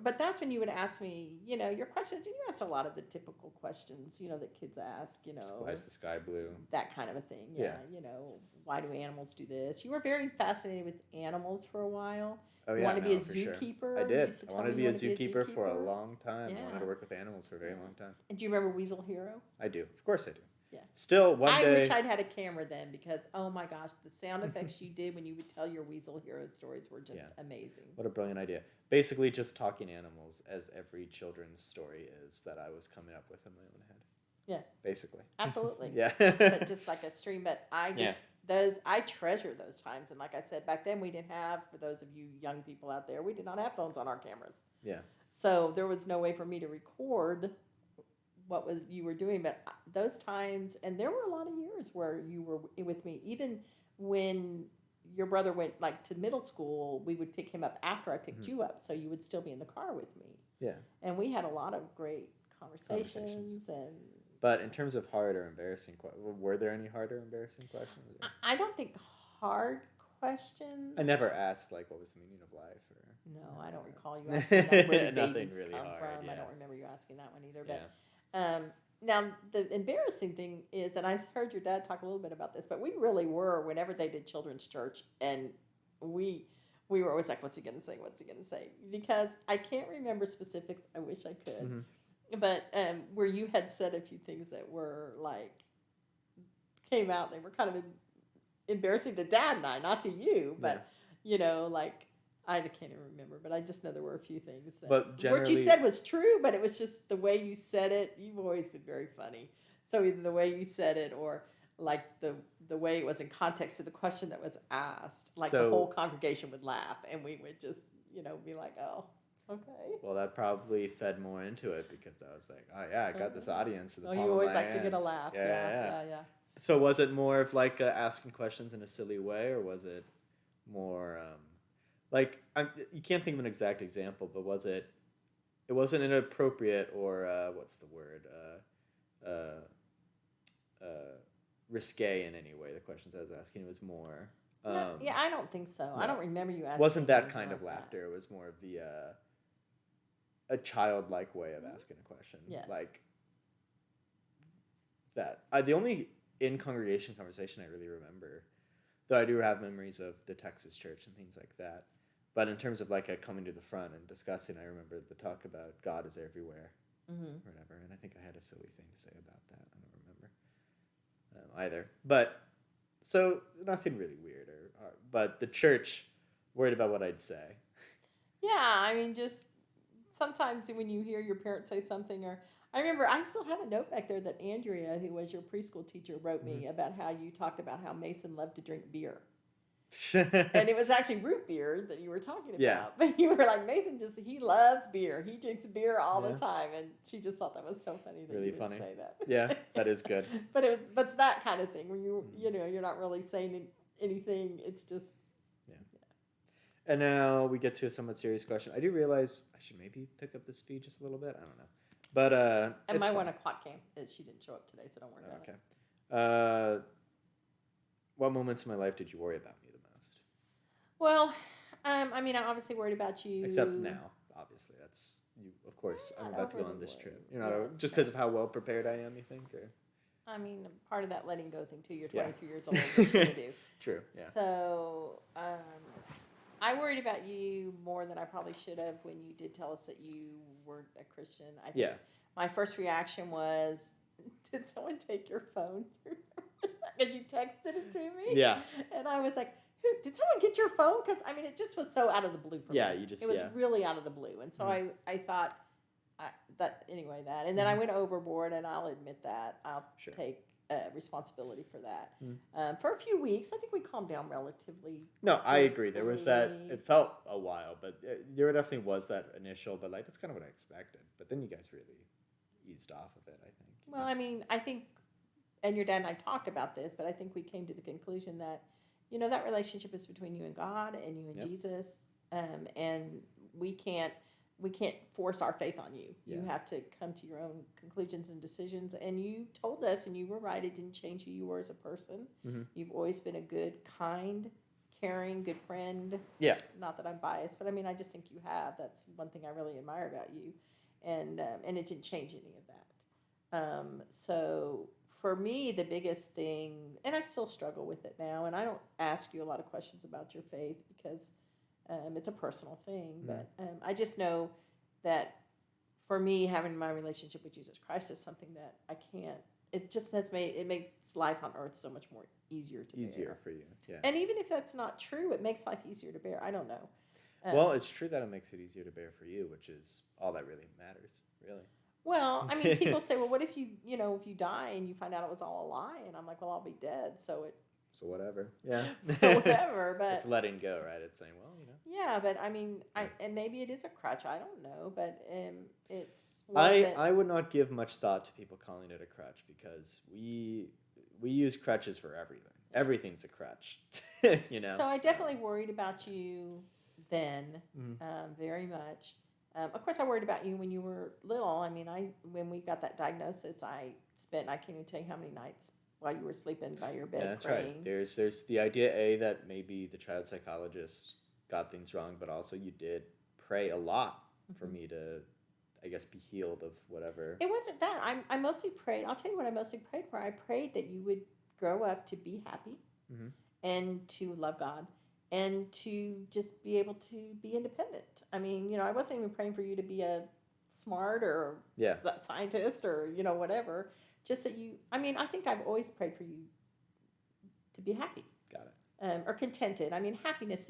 But that's when you would ask me, your questions. And you asked a lot of the typical questions, that kids ask. Why is the sky blue? That kind of a thing. Yeah. Why do animals do this? You were very fascinated with animals for a while. Oh, yeah, you wanted to be a zookeeper? Sure. I did. I wanted to be a zookeeper for a long time. Yeah. I wanted to work with animals for a very long time. And do you remember Weasel Hero? I do. Of course I do. Yeah. Still, one day... I wish I'd had a camera then, because, oh my gosh, the sound effects you did when you would tell your Weasel Hero stories were just amazing. What a brilliant idea. Basically just talking animals, as every children's story is, that I was coming up with in my own head. Yeah. Basically. Absolutely. Yeah. But just like a stream. But I treasure those times. And like I said, back then we didn't have, for those of you young people out there, we did not have phones on our cameras. Yeah. So there was no way for me to record what you were doing. But those times, and there were a lot of years where you were with me. Even when your brother went to middle school, we would pick him up after I picked you up. So you would still be in the car with me. Yeah. And we had a lot of great conversations. But in terms of hard or embarrassing, were there any hard or embarrassing questions? I don't think hard questions. I never asked, what was the meaning of life? No, I don't recall you asking that. Where did Nothing babies really come hard, from? yeah. I don't remember you asking that one either. But now, the embarrassing thing is, and I heard your dad talk a little bit about this, but we really were, whenever they did children's church, and we were always like, what's he going to say? What's he going to say? Because I can't remember specifics. I wish I could. Mm-hmm. But where you had said a few things that were came out, they were kind of embarrassing to Dad and I, not to you, but I can't even remember. But I just know there were a few things that what you said was true, but it was just the way you said it. You've always been very funny. So either the way you said it, or the way it was in context to the question that was asked, the whole congregation would laugh, and we would just be like, oh. Okay. Well, that probably fed more into it, because I was like, oh, yeah, I got this audience in the palm you always of my like hands. to get a laugh. Yeah. So was it more of asking questions in a silly way, or was it more you can't think of an exact example, but it wasn't inappropriate or what's the word? Risque in any way, the questions I was asking. It was more... I don't think so. No. I don't remember you asking. Wasn't that kind of laughter. It was more of the... a childlike way of asking a question. Yes. That. The only in-congregation conversation I really remember, though I do have memories of the Texas church and things like that, but in terms of a coming to the front and discussing, I remember the talk about God is everywhere, or whatever, and I think I had a silly thing to say about that. I don't remember either. But, so, nothing really weird, but the church worried about what I'd say. Yeah, I mean, just... Sometimes when you hear your parents say something, or I remember I still have a note back there that Andrea, who was your preschool teacher, wrote me about how you talked about how Mason loved to drink beer. And it was actually root beer that you were talking about. Yeah. But you were like, Mason he loves beer. He drinks beer all the time. And she just thought that was so funny that really you would say that. Yeah, that is good. But it's that kind of thing where you're not really saying anything. It's just... And now we get to a somewhat serious question. I do realize I should maybe pick up the speed just a little bit. I don't know. But And it's my fine. 1 o'clock came. She didn't show up today, so don't worry about it. Okay. What moments in my life did you worry about me the most? Well, I mean, I obviously worried about you. Except now, obviously. That's you. Of course, I'm about to go on this overly trip. worried. Just because of how well prepared I am, you think? Or? I mean, part of that letting go thing too. You're Yeah. 23 years old. What you gonna do? True. Yeah. So, I worried about you more than I probably should have when you did tell us that you weren't a Christian. I think Yeah. my first reaction was, "Did someone take your phone?" Because you texted it to me. Yeah. And I was like, "Did someone get your phone?" Because I mean, it just was so out of the blue for me. Yeah. You just. It was really out of the blue, and so I thought that anyway. And then I went overboard, and I'll admit that. I'll take responsibility for that. For a few weeks, I think we calmed down relatively. No, I agree. There was that. It felt a while, but there definitely was that initial. But like that's kind of what I expected. But then you guys really eased off of it. I think. Well, I mean, I think, and your dad and I talked about this, but I think we came to the conclusion that, that relationship is between you and God and you and Jesus, and we can't force our faith on you. You have to come to your own conclusions and decisions. And you told us, and you were right, it didn't change who you were as a person. Mm-hmm. You've always been a good, kind, caring, good friend. Yeah. Not that I'm biased, but I mean, I just think you have. That's one thing I really admire about you. And it didn't change any of that. So for me, the biggest thing, and I still struggle with it now, and I don't ask you a lot of questions about your faith because it's a personal thing, but I just know that for me, having my relationship with Jesus Christ is something that I can't. It just makes life on earth so much more easier to bear. For you, yeah. And even if that's not true, it makes life easier to bear. I don't know. Well, it's true that it makes it easier to bear for you, which is all that really matters, really. Well, I mean, people say, well, what if if you die and you find out it was all a lie? And I'm like, well, I'll be dead, so whatever. Yeah. So whatever, but it's letting go, right? It's saying, well, Yeah, but I mean, and maybe it is a crutch. I don't know, but it's. I would not give much thought to people calling it a crutch because we use crutches for everything. Everything's a crutch, So I definitely worried about you then, very much. Of course, I worried about you when you were little. I mean, when we got that diagnosis, I can't even tell you how many nights while you were sleeping by your bed that's praying. Right. There's the idea that maybe the child psychologist got things wrong, but also you did pray a lot for me to, I guess, be healed of whatever. It wasn't that. I mostly prayed. I'll tell you what I mostly prayed for. I prayed that you would grow up to be happy and to love God and to just be able to be independent. I mean, I wasn't even praying for you to be a smart or a scientist or, whatever. Just that I think I've always prayed for you to be happy. Got it. Or contented. I mean, happiness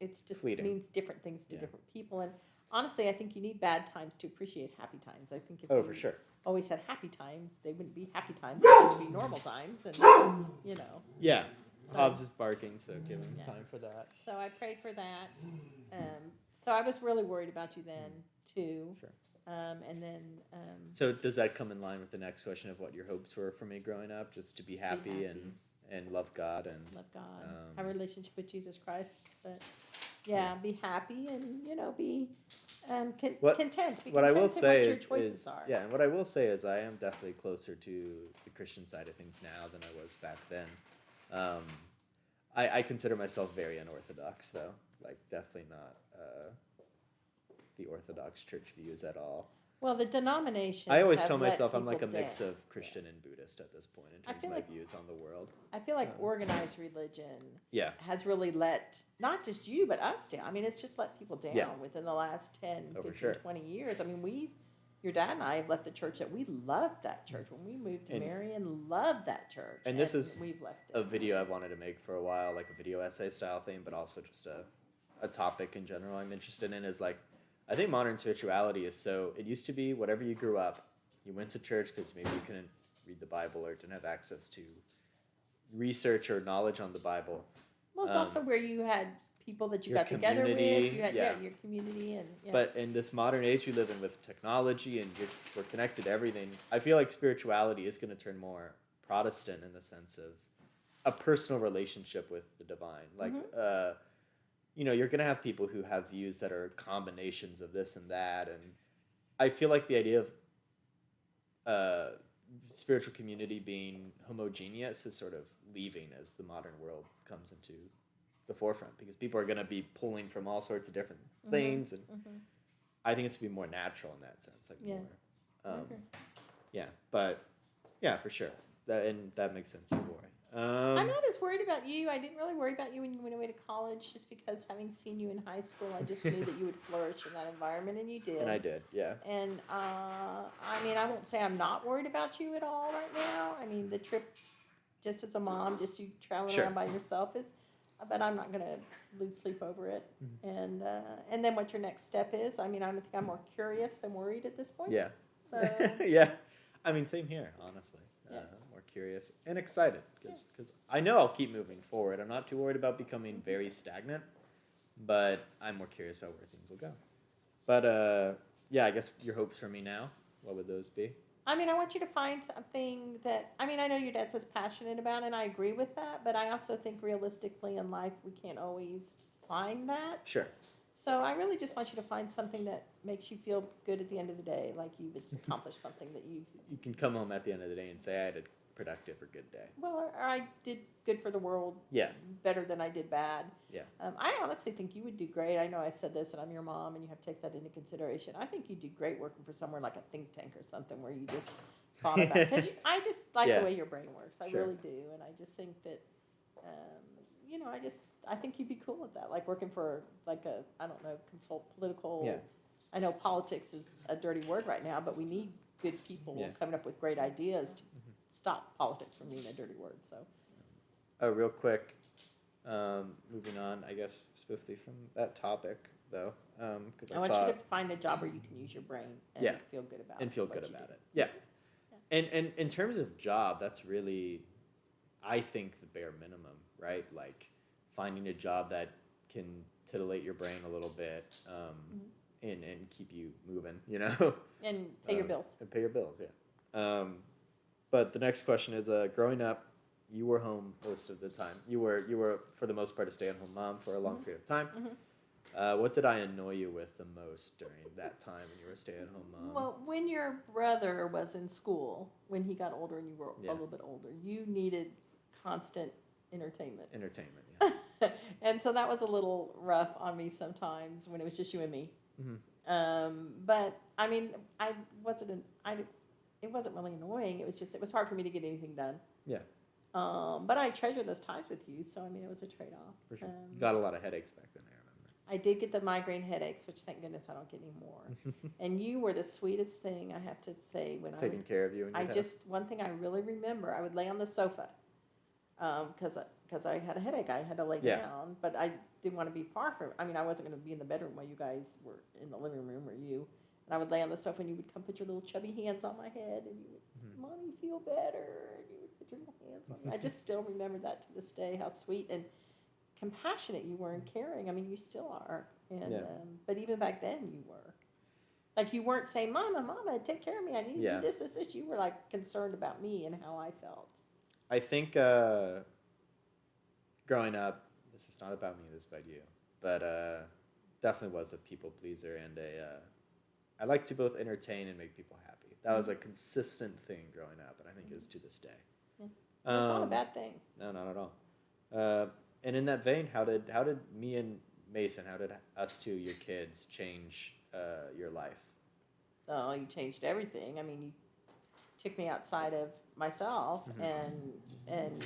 it's just fleeting. Means different things to different people. And honestly, I think you need bad times to appreciate happy times. I think if for sure. always had happy times, they wouldn't be happy times. They'd just be normal times. And, Yeah. So, Hobbs is barking, so give him time for that. So I prayed for that. So I was really worried about you then, too. Sure. And then... so does that come in line with the next question of what your hopes were for me growing up? Just to be happy. And love God and have a relationship with Jesus Christ, but be happy and be content. Be what I will content say what your is choices are. and what I will say is I am definitely closer to the Christian side of things now than I was back then. I consider myself very unorthodox though, like definitely not the Orthodox church views at all. Well, the denominations. I always tell myself I'm like a mix of Christian and Buddhist at this point in terms of my views on the world. I feel like organized religion has really let, not just you, but us down. I mean, it's just let people down within the last 10, 15, 20 years. I mean, your dad and I have left the church that we loved that church. When we moved to Marion, loved that church. And this is we've left it. A video I've wanted to make for a while, like a video essay style thing, but also just a topic in general I'm interested in is like, I think modern spirituality is it used to be whatever you grew up, you went to church because maybe you couldn't read the Bible or didn't have access to research or knowledge on the Bible. Well, it's also where you had people that you got together with, you had your community. But in this modern age we live in with technology and we're connected to everything, I feel like spirituality is going to turn more Protestant in the sense of a personal relationship with the divine. Like, you're going to have people who have views that are combinations of this and that. And I feel like the idea of uh, spiritual community being homogeneous is sort of leaving as the modern world comes into the forefront, because people are going to be pulling from all sorts of different things. And I think it's to be more natural in that sense. Like more, Okay. yeah, but yeah, for sure. That makes sense, your boy. I'm not as worried about you. I didn't really worry about you when you went away to college, just because having seen you in high school, I just knew that you would flourish in that environment, and you did. And I did, yeah. And I mean, I won't say I'm not worried about you at all right now. I mean, the trip, just as a mom, just you traveling Sure. around by yourself is, but I'm not gonna lose sleep over it. And then what your next step is. I mean, I think I'm more curious than worried at this point. Yeah. So Yeah. I mean, same here, honestly. Yeah. More curious and excited, because I know I'll keep moving forward. I'm not too worried about becoming very stagnant, but I'm more curious about where things will go. But yeah, I guess your hopes for me now, what would those be? I mean, I want you to find something that, I mean, I know your dad's as passionate about, and I agree with that, but I also think realistically in life, we can't always find that. Sure. So I really just want you to find something that makes you feel good at the end of the day, like you've accomplished something that you've, You can come home at the end of the day and say I had a productive or good day. well, or I did good for the world, Yeah. better than I did bad. Yeah. I honestly think you would do great. I know I said this, and I'm your mom, and you have to take that into consideration. I think you'd do great working for somewhere like a think tank or something where you just thought about, because I just like Yeah. the way your brain works. I Sure. really do, and I just think that, I think you'd be cool with that, like working for like a, I don't know, political. Yeah. I know politics is a dirty word right now, but we need good people Yeah. coming up with great ideas to stop politics from being a dirty word. So. Real quick, moving on, I guess, swiftly from that topic, though, because I want you to find a job where you can use your brain and Yeah. feel good about it. and feel what good you about do. it. Yeah. And in terms of job, that's really, I think, the bare minimum, right? Like finding a job that can titillate your brain a little bit, and keep you moving, And pay your bills. and pay your bills. Yeah. But the next question is, growing up, you were home most of the time. You were for the most part a stay-at-home mom for a long period of time. What did I annoy you with the most during that time when you were a stay-at-home mom? Well, when your brother was in school, when he got older and you were Yeah. a little bit older, you needed constant entertainment. Entertainment, yeah. And so that was a little rough on me sometimes when it was just you and me. But I mean, it wasn't really annoying. It was hard for me to get anything done. Yeah, But I treasure those times with you. So I mean, it was a trade-off. for sure. You got a lot of headaches back then, I remember. I did get the migraine headaches, which thank goodness I don't get anymore. And you were the sweetest thing, I have to say, when Taking care of you and your health. one thing I really remember, I would lay on the sofa because I had a headache. I had to lay Yeah. down, but I didn't want to be far from. I mean, I wasn't going to be in the bedroom while you guys were in the living room or you. And I would lay on the sofa, and you would come put your little chubby hands on my head, and you would, "Mommy, feel better." And you would put your little hands on me. I just still remember that to this day, how sweet and compassionate you were and caring. I mean, you still are. And Yeah. but even back then, you were. Like, you weren't saying, Mama, take care of me. I need to Yeah. do this. You were, like, concerned about me and how I felt. I think growing up, this is not about me, this is about you, but definitely was a people pleaser and I like to both entertain and make people happy. That was a consistent thing growing up, and I think is to this day. Yeah. That's not a bad thing. No, not at all. And in that vein, how did me and Mason, how did us two, your kids, change your life? Oh, you changed everything. I mean, you took me outside of myself, and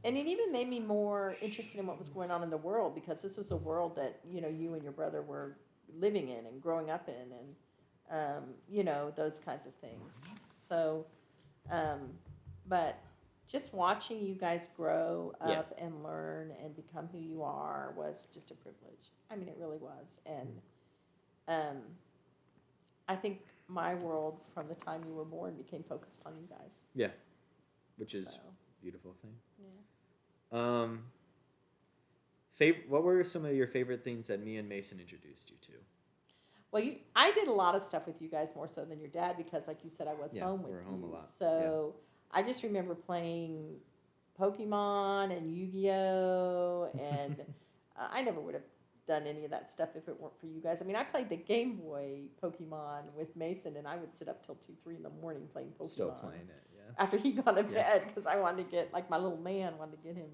it even made me more interested in what was going on in the world, because this was a world that you and your brother were living in and growing up in, and those kinds of things. So, but just watching you guys grow up and learn and become who you are was just a privilege. I mean, it really was. And I think my world from the time you were born became focused on you guys. Yeah, which is So, a beautiful thing. yeah. What were some of your favorite things that me and Mason introduced you to? Well, I did a lot of stuff with you guys more so than your dad, because, like you said, I was home with we were home you. a lot. So I just remember playing Pokemon and Yu-Gi-Oh! And I never would have done any of that stuff if it weren't for you guys. I mean, I played the Game Boy Pokemon with Mason, and I would sit up till 2, 3 in the morning playing Pokemon. Still playing it, yeah. After he got to bed, because I wanted to get, like, my little man wanted to get him,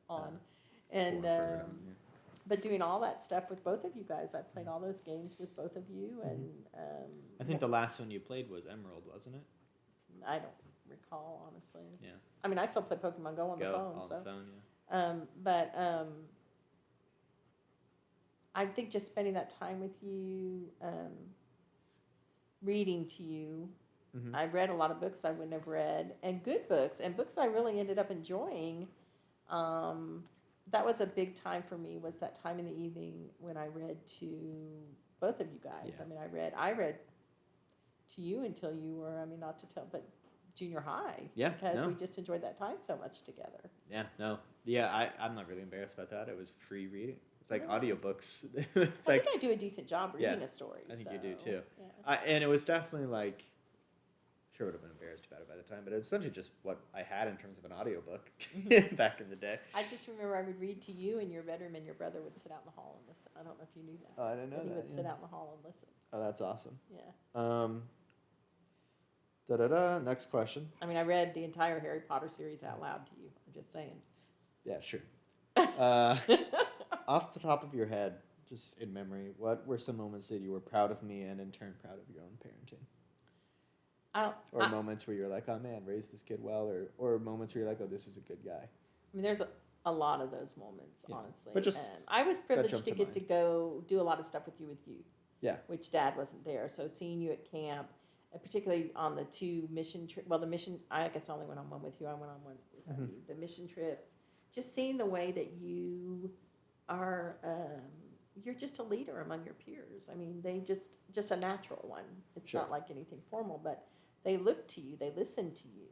on. And but doing all that stuff with both of you guys, I played all those games with both of you, and I think the last one you played was Emerald, wasn't it? I don't recall, honestly. Yeah. I mean, I still play Pokemon Go on the phone. On so. the phone, yeah. But I think just spending that time with you, reading to you. Mm-hmm. I read a lot of books I wouldn't have read, and good books, and books I really ended up enjoying. That was a big time for me, was that time in the evening when I read to both of you guys. Yeah. I mean, I read to you until you were, I mean, not to tell, but junior high. Yeah, Because we just enjoyed that time so much together. Yeah, no. Yeah, I'm not really embarrassed about that. It was free reading. It's like Really? audiobooks. I think I do a decent job reading a story. I think so, you do too. Yeah. And it was definitely like, sure would have been embarrassed about it by the time, but it's essentially just what I had in terms of an audiobook back in the day. I just remember I would read to you in your bedroom, and your brother would sit out in the hall and listen. I don't know if you knew that. Oh, I didn't know He that. would sit out in the hall and listen. Oh, that's awesome. Yeah. Next question. I mean, I read the entire Harry Potter series out loud to you. I'm just saying. Yeah, sure. Off the top of your head, just in memory, what were some moments that you were proud of me and in turn proud of your own parenting? Or moments where you're like, oh man, raised this kid well, or moments where you're like, oh, this is a good guy. I mean, there's a lot of those moments, honestly. But just I was privileged to get mind. to go do a lot of stuff with you with youth. Yeah. Which Dad wasn't there. So seeing you at camp, and particularly on the 2 mission trips. Well, the mission, I guess I only went on one with you. I went on one without you. The mission trip, just seeing the way that you are, you're just a leader among your peers. I mean, they just a natural one. It's not like anything formal, but they look to you, they listen to you,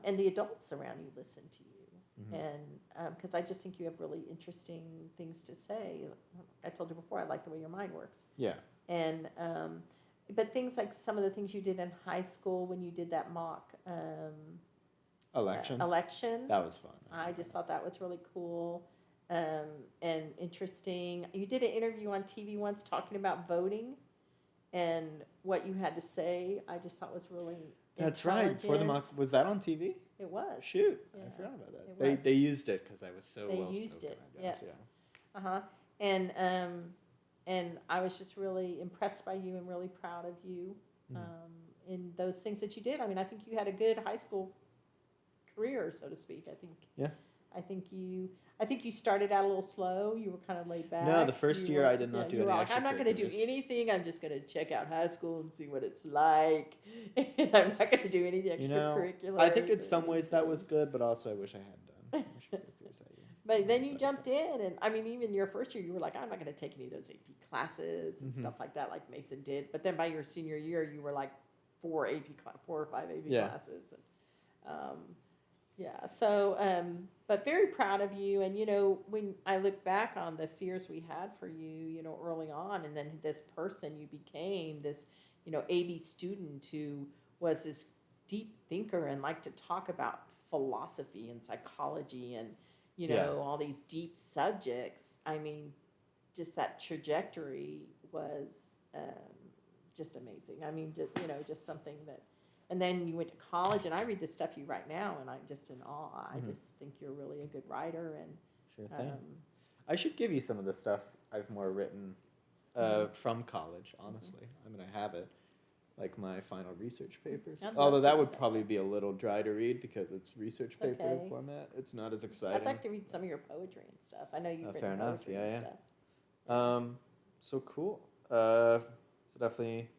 and the adults around you listen to you. And because I just think you have really interesting things to say. I told you before, I like the way your mind works. Yeah. And but things like some of the things you did in high school when you did that mock election. That was fun. I just thought that was really cool and interesting. You did an interview on TV once talking about voting and what you had to say. I just thought was really That's right. For the mock, was that on TV? It was. Shoot, Yeah. I forgot about that. They used it because I was so They well used spoken, it. I guess, Yes. And I was just really impressed by you and really proud of you in those things that you did. I mean, I think you had a good high school career, so to speak. I think you started out a little slow. You were kind of laid back. No, the first year I did not do any like, I'm not going to do extracurriculars. anything. I'm just going to check out high school and see what it's like. And I'm not going to do any extracurriculars. I think in some ways that was good, but also I wish I had done extracurriculars that year. But then you jumped in, and I mean, even your first year, you were like, I'm not going to take any of those AP classes and stuff like that, like Mason did. But then by your senior year, you were like 4 or 5 AP classes. And, but very proud of you. And, when I look back on the fears we had for you, early on, and then this person you became, this, AB student who was this deep thinker and liked to talk about philosophy and psychology and, all these deep subjects. I mean, just that trajectory was just amazing. I mean, just something that. And then you went to college, and I read the stuff you write now, and I'm just in awe. I just think you're really a good writer. And Sure thing. I should give you some of the stuff I've more written from college, honestly. I'm going to have it, like my final research papers. Although that would probably be a little dry to read because it's research paper format. It's not as exciting. I'd like to read some of your poetry and stuff. I know you've written fair poetry enough. and stuff. So cool. So definitely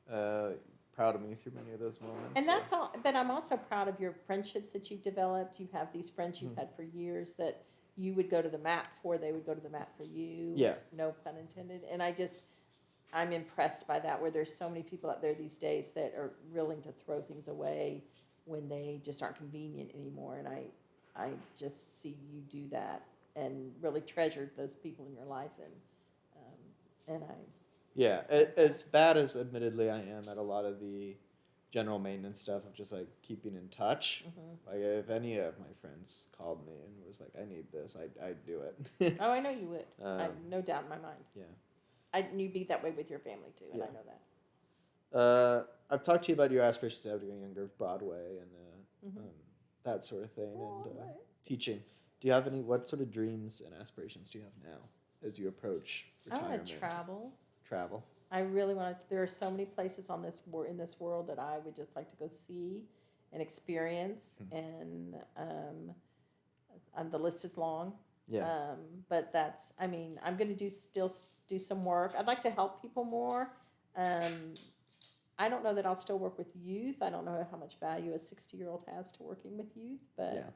proud of me through many of those moments. And that's all. But I'm also proud of your friendships that you've developed. You have these friends you've had for years that you would go to the mat for. They would go to the mat for you. Yeah. No pun intended. And I'm impressed by that, where there's so many people out there these days that are willing to throw things away when they just aren't convenient anymore. And I just see you do that and really treasure those people in your life. And I. Yeah, as bad as admittedly I am at a lot of the general maintenance stuff of just like keeping in touch. Mm-hmm. Like if any of my friends called me and was like, "I need this," I'd do it. Oh, I know you would. I have um, no doubt in my mind. yeah, And you'd be that way with your family too, and I yeah. know that. I've talked to you about your aspirations to have a younger of Broadway and Mm-hmm. that sort of thing, and Broadway. teaching. Do you have any? What sort of dreams and aspirations do you have now as you approach I retirement? want to travel. Travel. I really want to. There are so many places in this world that I would just like to go see and experience, and the list is long. Yeah. But that's. I mean, I'm going to still do some work. I'd like to help people more. I don't know that I'll still work with youth. I don't know how much value a 60-year-old has to working with youth, but. Yeah.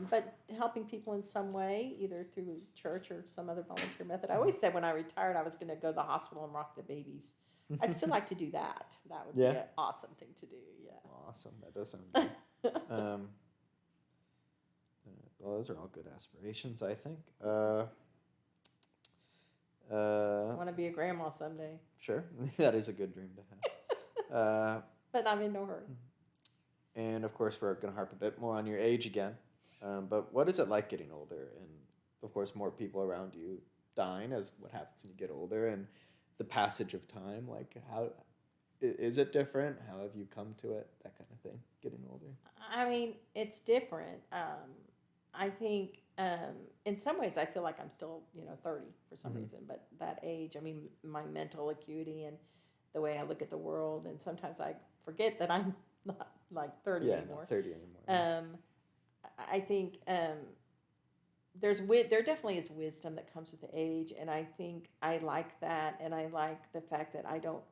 But helping people in some way, either through church or some other volunteer method. I always said when I retired, I was going to go to the hospital and rock the babies. I'd still like to do that. That would be an awesome thing to do. Yeah. Awesome. That does sound good. Well, those are all good aspirations, I think. I want to be a grandma someday. Sure. That is a good dream to have. But I'm in no hurry. And of course, we're going to harp a bit more on your age again. But what is it like getting older? And of course, more people around you dying as what happens when you get older, and the passage of time. Like, how is it different? How have you come to it? That kind of thing, getting older. I mean, it's different. I think in some ways I feel like I'm still, 30 for some reason. But that age, I mean, my mental acuity and the way I look at the world, and sometimes I forget that I'm not like 30 anymore. Not 30 anymore. I think there definitely is wisdom that comes with the age, and I think I like that, and I like the fact that I don't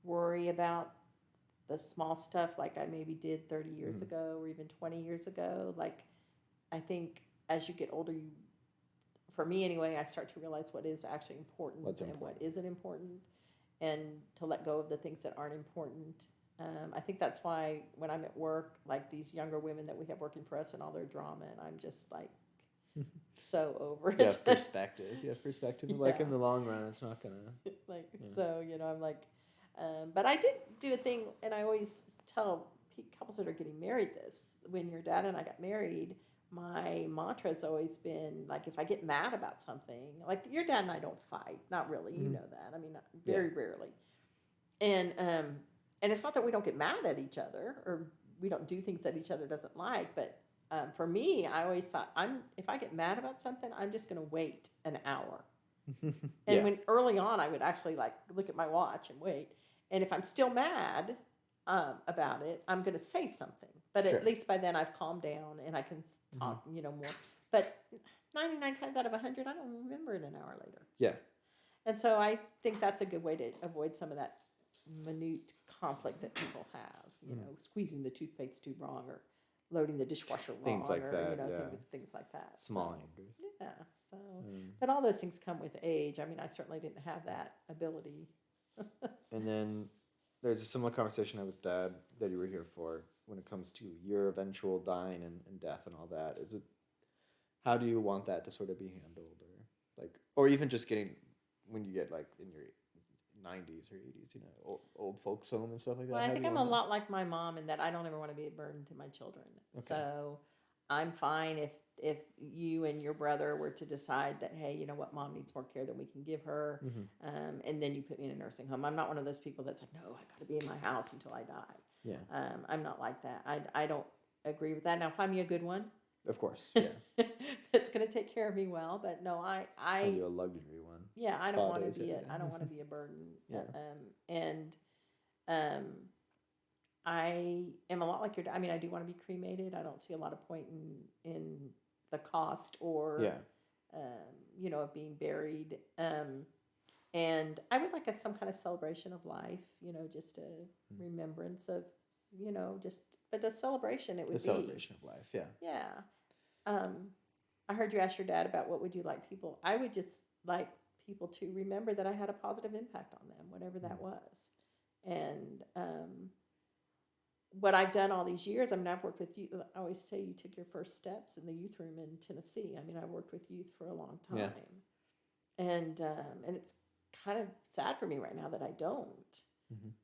worry about the small stuff like I maybe did 30 years ago or even 20 years ago. Like, I think as you get older, for me anyway, I start to realize what is actually important and what isn't important, and to let go of the things that aren't important. I think that's why when I'm at work, like these younger women that we have working for us and all their drama, and I'm just like so over it. You have perspective. Like in the long run, it's not gonna. So I'm like, but I did do a thing, and I always tell couples that are getting married this: when your dad and I got married, my mantra has always been like, if I get mad about something, like your dad and I don't fight, not really, you know that. I mean, very rarely, and it's not that we don't get mad at each other or we don't do things that each other doesn't like, but for me, I always thought if I get mad about something, I'm just going to wait an hour. And when early on, I would actually like look at my watch and wait. And if I'm still mad about it, I'm going to say something. But at least by then I've calmed down and I can talk, more. But 99 times out of 100, I don't remember it an hour later. Yeah. And so I think that's a good way to avoid some of that minute conflict that people have, squeezing the toothpaste too wrong or loading the dishwasher wrong. Things like that, things like that. Small angers. Yeah, so, but all those things come with age. I mean, I certainly didn't have that ability. And then there's a similar conversation I had with Dad that you were here for when it comes to your eventual dying and death and all that. How do you want that to sort of be handled, or even just getting when you get like in your 90s or 80s, old folks home and stuff like that? Well, I think I'm a lot like my mom in that I don't ever want to be a burden to my children. Okay. So I'm fine if you and your brother were to decide that, hey, you know what, mom needs more care than we can give her, and then you put me in a nursing home. I'm not one of those people that's like, no, I got to be in my house until I die. Yeah. I'm not like that. I don't agree with that. Now, find me a good one. Of course, yeah. That's going to take care of me well, but no, Find you a luxury one. Yeah, I don't want to be I don't want to be a burden. Yeah. I am a lot like your dad. I mean, I do want to be cremated. I don't see a lot of point in the cost or of being buried. And I would like some kind of celebration of life, just a remembrance of, but a celebration it would be. A celebration of life, yeah. Yeah. I heard you ask your dad about what would you like people. I would just like people to remember that I had a positive impact on them, whatever that was. And what I've done all these years, I mean, I've worked with youth. I always say you took your first steps in the youth room in Tennessee. I mean, I worked with youth for a long time. Yeah. And it's kind of sad for me right now that I don't.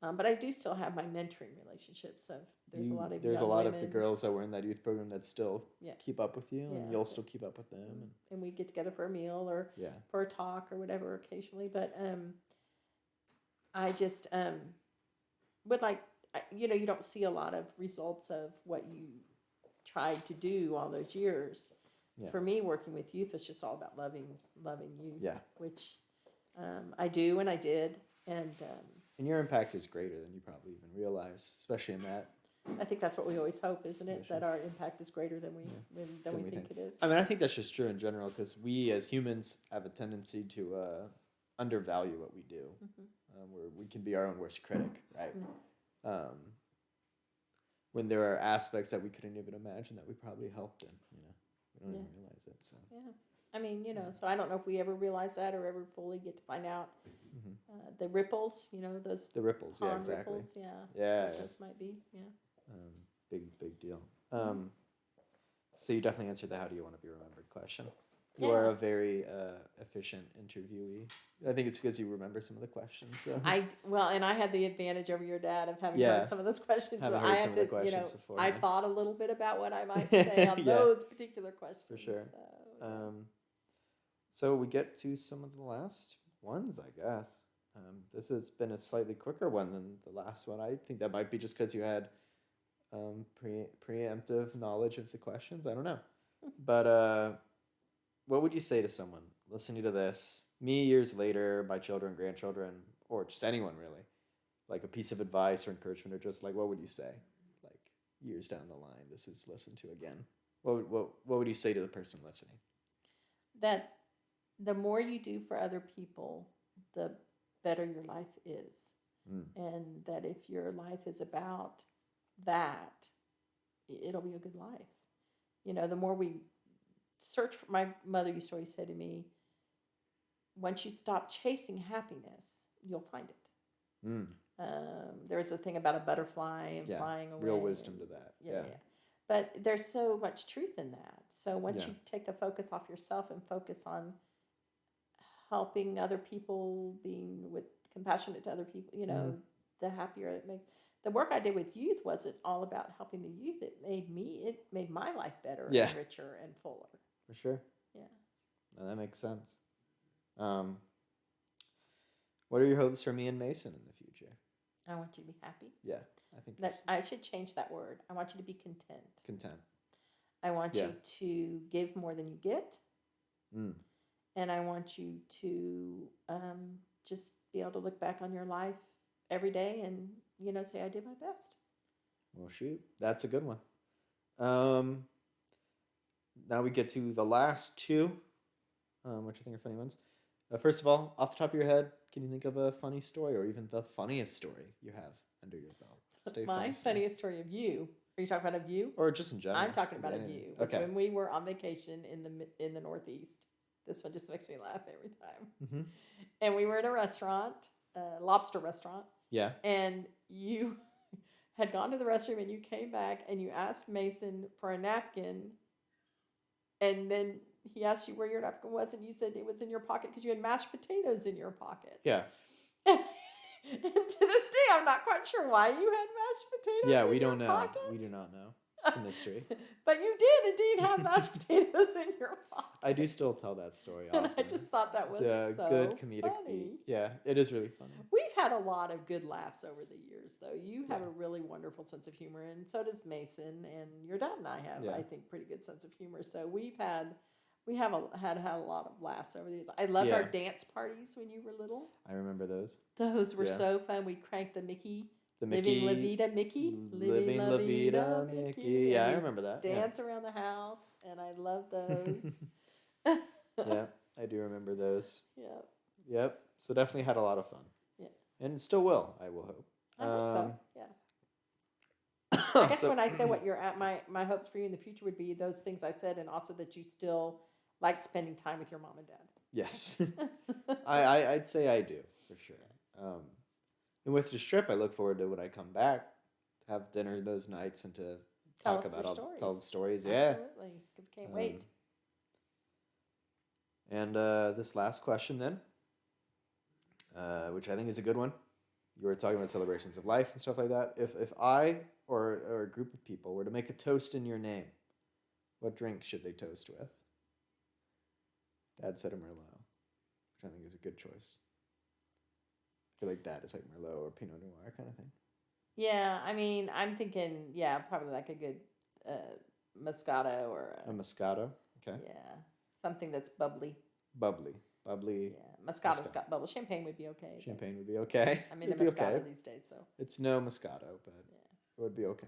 But I do still have my mentoring relationships. Of there's a lot of There's a young lot women. of the girls that were in that youth program that still Yeah. keep up with you, and Yeah. you'll still keep up with them. And we get together for a meal or Yeah. for a talk or whatever occasionally. But I just would like, you don't see a lot of results of what you tried to do all those years. Yeah. For me, working with youth was just all about loving youth. Yeah. Which I do and I did. And your impact is greater than you probably even realize, especially in that. I think that's what we always hope, isn't it? For sure. That our impact is greater than we think it is. I mean, I think that's just true in general, because we as humans have a tendency to undervalue what we do, where we can be our own worst critic, right? When there are aspects that we couldn't even imagine that we probably helped in, we don't even realize it. So yeah, I mean, so I don't know if we ever realize that or ever fully get to find out the ripples, those the ripples, pond yeah, exactly. ripples, Yeah. Those might be, Big deal. So you definitely answered the "How do you want to be remembered?" question. You Yeah. are a very efficient interviewee. I think it's because you remember some of the questions. So. And I had the advantage over your dad of having Yeah. heard some of those questions. Haven't So heard I some have of the to, questions before, I huh? thought a little bit about what I might say on Yeah. those particular questions. For sure. So, So we get to some of the last ones, I guess. This has been a slightly quicker one than the last one. I think that might be just because you had preemptive knowledge of the questions. I don't know. But what would you say to someone listening to this, me years later, my children, grandchildren, or just anyone really? Like a piece of advice or encouragement, or just like, what would you say? Like years down the line, this is listened to again. What would you say to the person listening? that the more you do for other people, the better your life is. And that if your life is about that, it'll be a good life. The more we search for, my mother used to always say to me, once you stop chasing happiness, you'll find it. There's a thing about a butterfly and flying away. Real wisdom to that. Yeah. But there's so much truth in that. So once Yeah. you take the focus off yourself and focus on helping other people, being compassionate to other people, the happier it makes. The work I did with youth wasn't all about helping the youth. It made my life better and richer and fuller. For sure. Yeah. No, that makes sense. What are your hopes for me and Mason in the future? I want you to be happy. Yeah, I think That I should change that word. I want you to be content. Content. I want you to give more than you get. And I want you to just be able to look back on your life every day and, say, I did my best. Well, shoot. That's a good one. Now we get to the last two, which I think are funny ones. First of all, off the top of your head, can you think of a funny story or even the funniest story you have under your belt? My funniest story of you. Are you talking about of you? Or just in general? I'm talking about of you. It's Okay. when we were on vacation in the Northeast. This one just makes me laugh every time. And we were at a restaurant, a lobster restaurant. Yeah. And you had gone to the restroom and you came back and you asked Mason for a napkin. And then he asked you where your napkin was, and you said it was in your pocket because you had mashed potatoes in your pocket. Yeah. And to this day, I'm not quite sure why you had mashed potatoes. Yeah, in we your don't know. pocket. We do not know. It's a mystery. But you did indeed have mashed potatoes in your pocket. I do still tell that story. And often. I just thought that was it's a so good comedic funny. beat. Yeah, it is really funny. We've had a lot of good laughs over the years, though. You have a really wonderful sense of humor, and so does Mason, and your dad and I have, I think, pretty good sense of humor. So we have had a lot of laughs over the years. I loved our dance parties when you were little. I remember those. Those were so fun. We cranked the Mickey. The Mickey. Living La Vida Mickey. Living La Vida Mickey. Yeah, I remember that. Dance around the house, and I love those. Yeah, I do remember those. Yep. Yep. So definitely had a lot of fun. Yeah. And still will, I will hope. I hope so. Yeah. I guess when I say what you're at, my hopes for you in the future would be those things I said, and also that you still like spending time with your mom and dad. Yes. I'd say I do, for sure. And with this trip, I look forward to when I come back to have dinner those nights and to tell the stories. Yeah. Absolutely. Can't wait. And this last question then, which I think is a good one. you were talking about celebrations of life and stuff like that. If I or a group of people were to make a toast in your name, what drink should they toast with? Dad said a Merlot, which I think is a good choice. I feel like Dad is like Merlot or Pinot Noir kind of thing. Yeah, I mean, I'm thinking, probably like a good Moscato or A Moscato, okay. yeah, something that's bubbly. Bubbly. Yeah, Moscato's got bubble. Champagne would be okay. Champagne would be okay. I'm into It'd be Moscato okay. these days, so. It's no Moscato, but Yeah. it would be okay.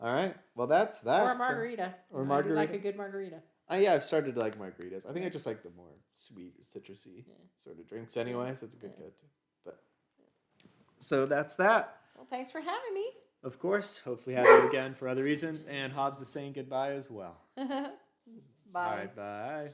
All right. Well, that's that. Or a margarita. Or I do like margarita. a good margarita. Yeah, I've started to like margaritas. I think I just like the more sweet or citrusy sort of drinks anyway, so it's a good go-to. But so that's that. Well, thanks for having me. Of course. Hopefully have you again for other reasons. And Hobbs is saying goodbye as well. Bye. All right, bye.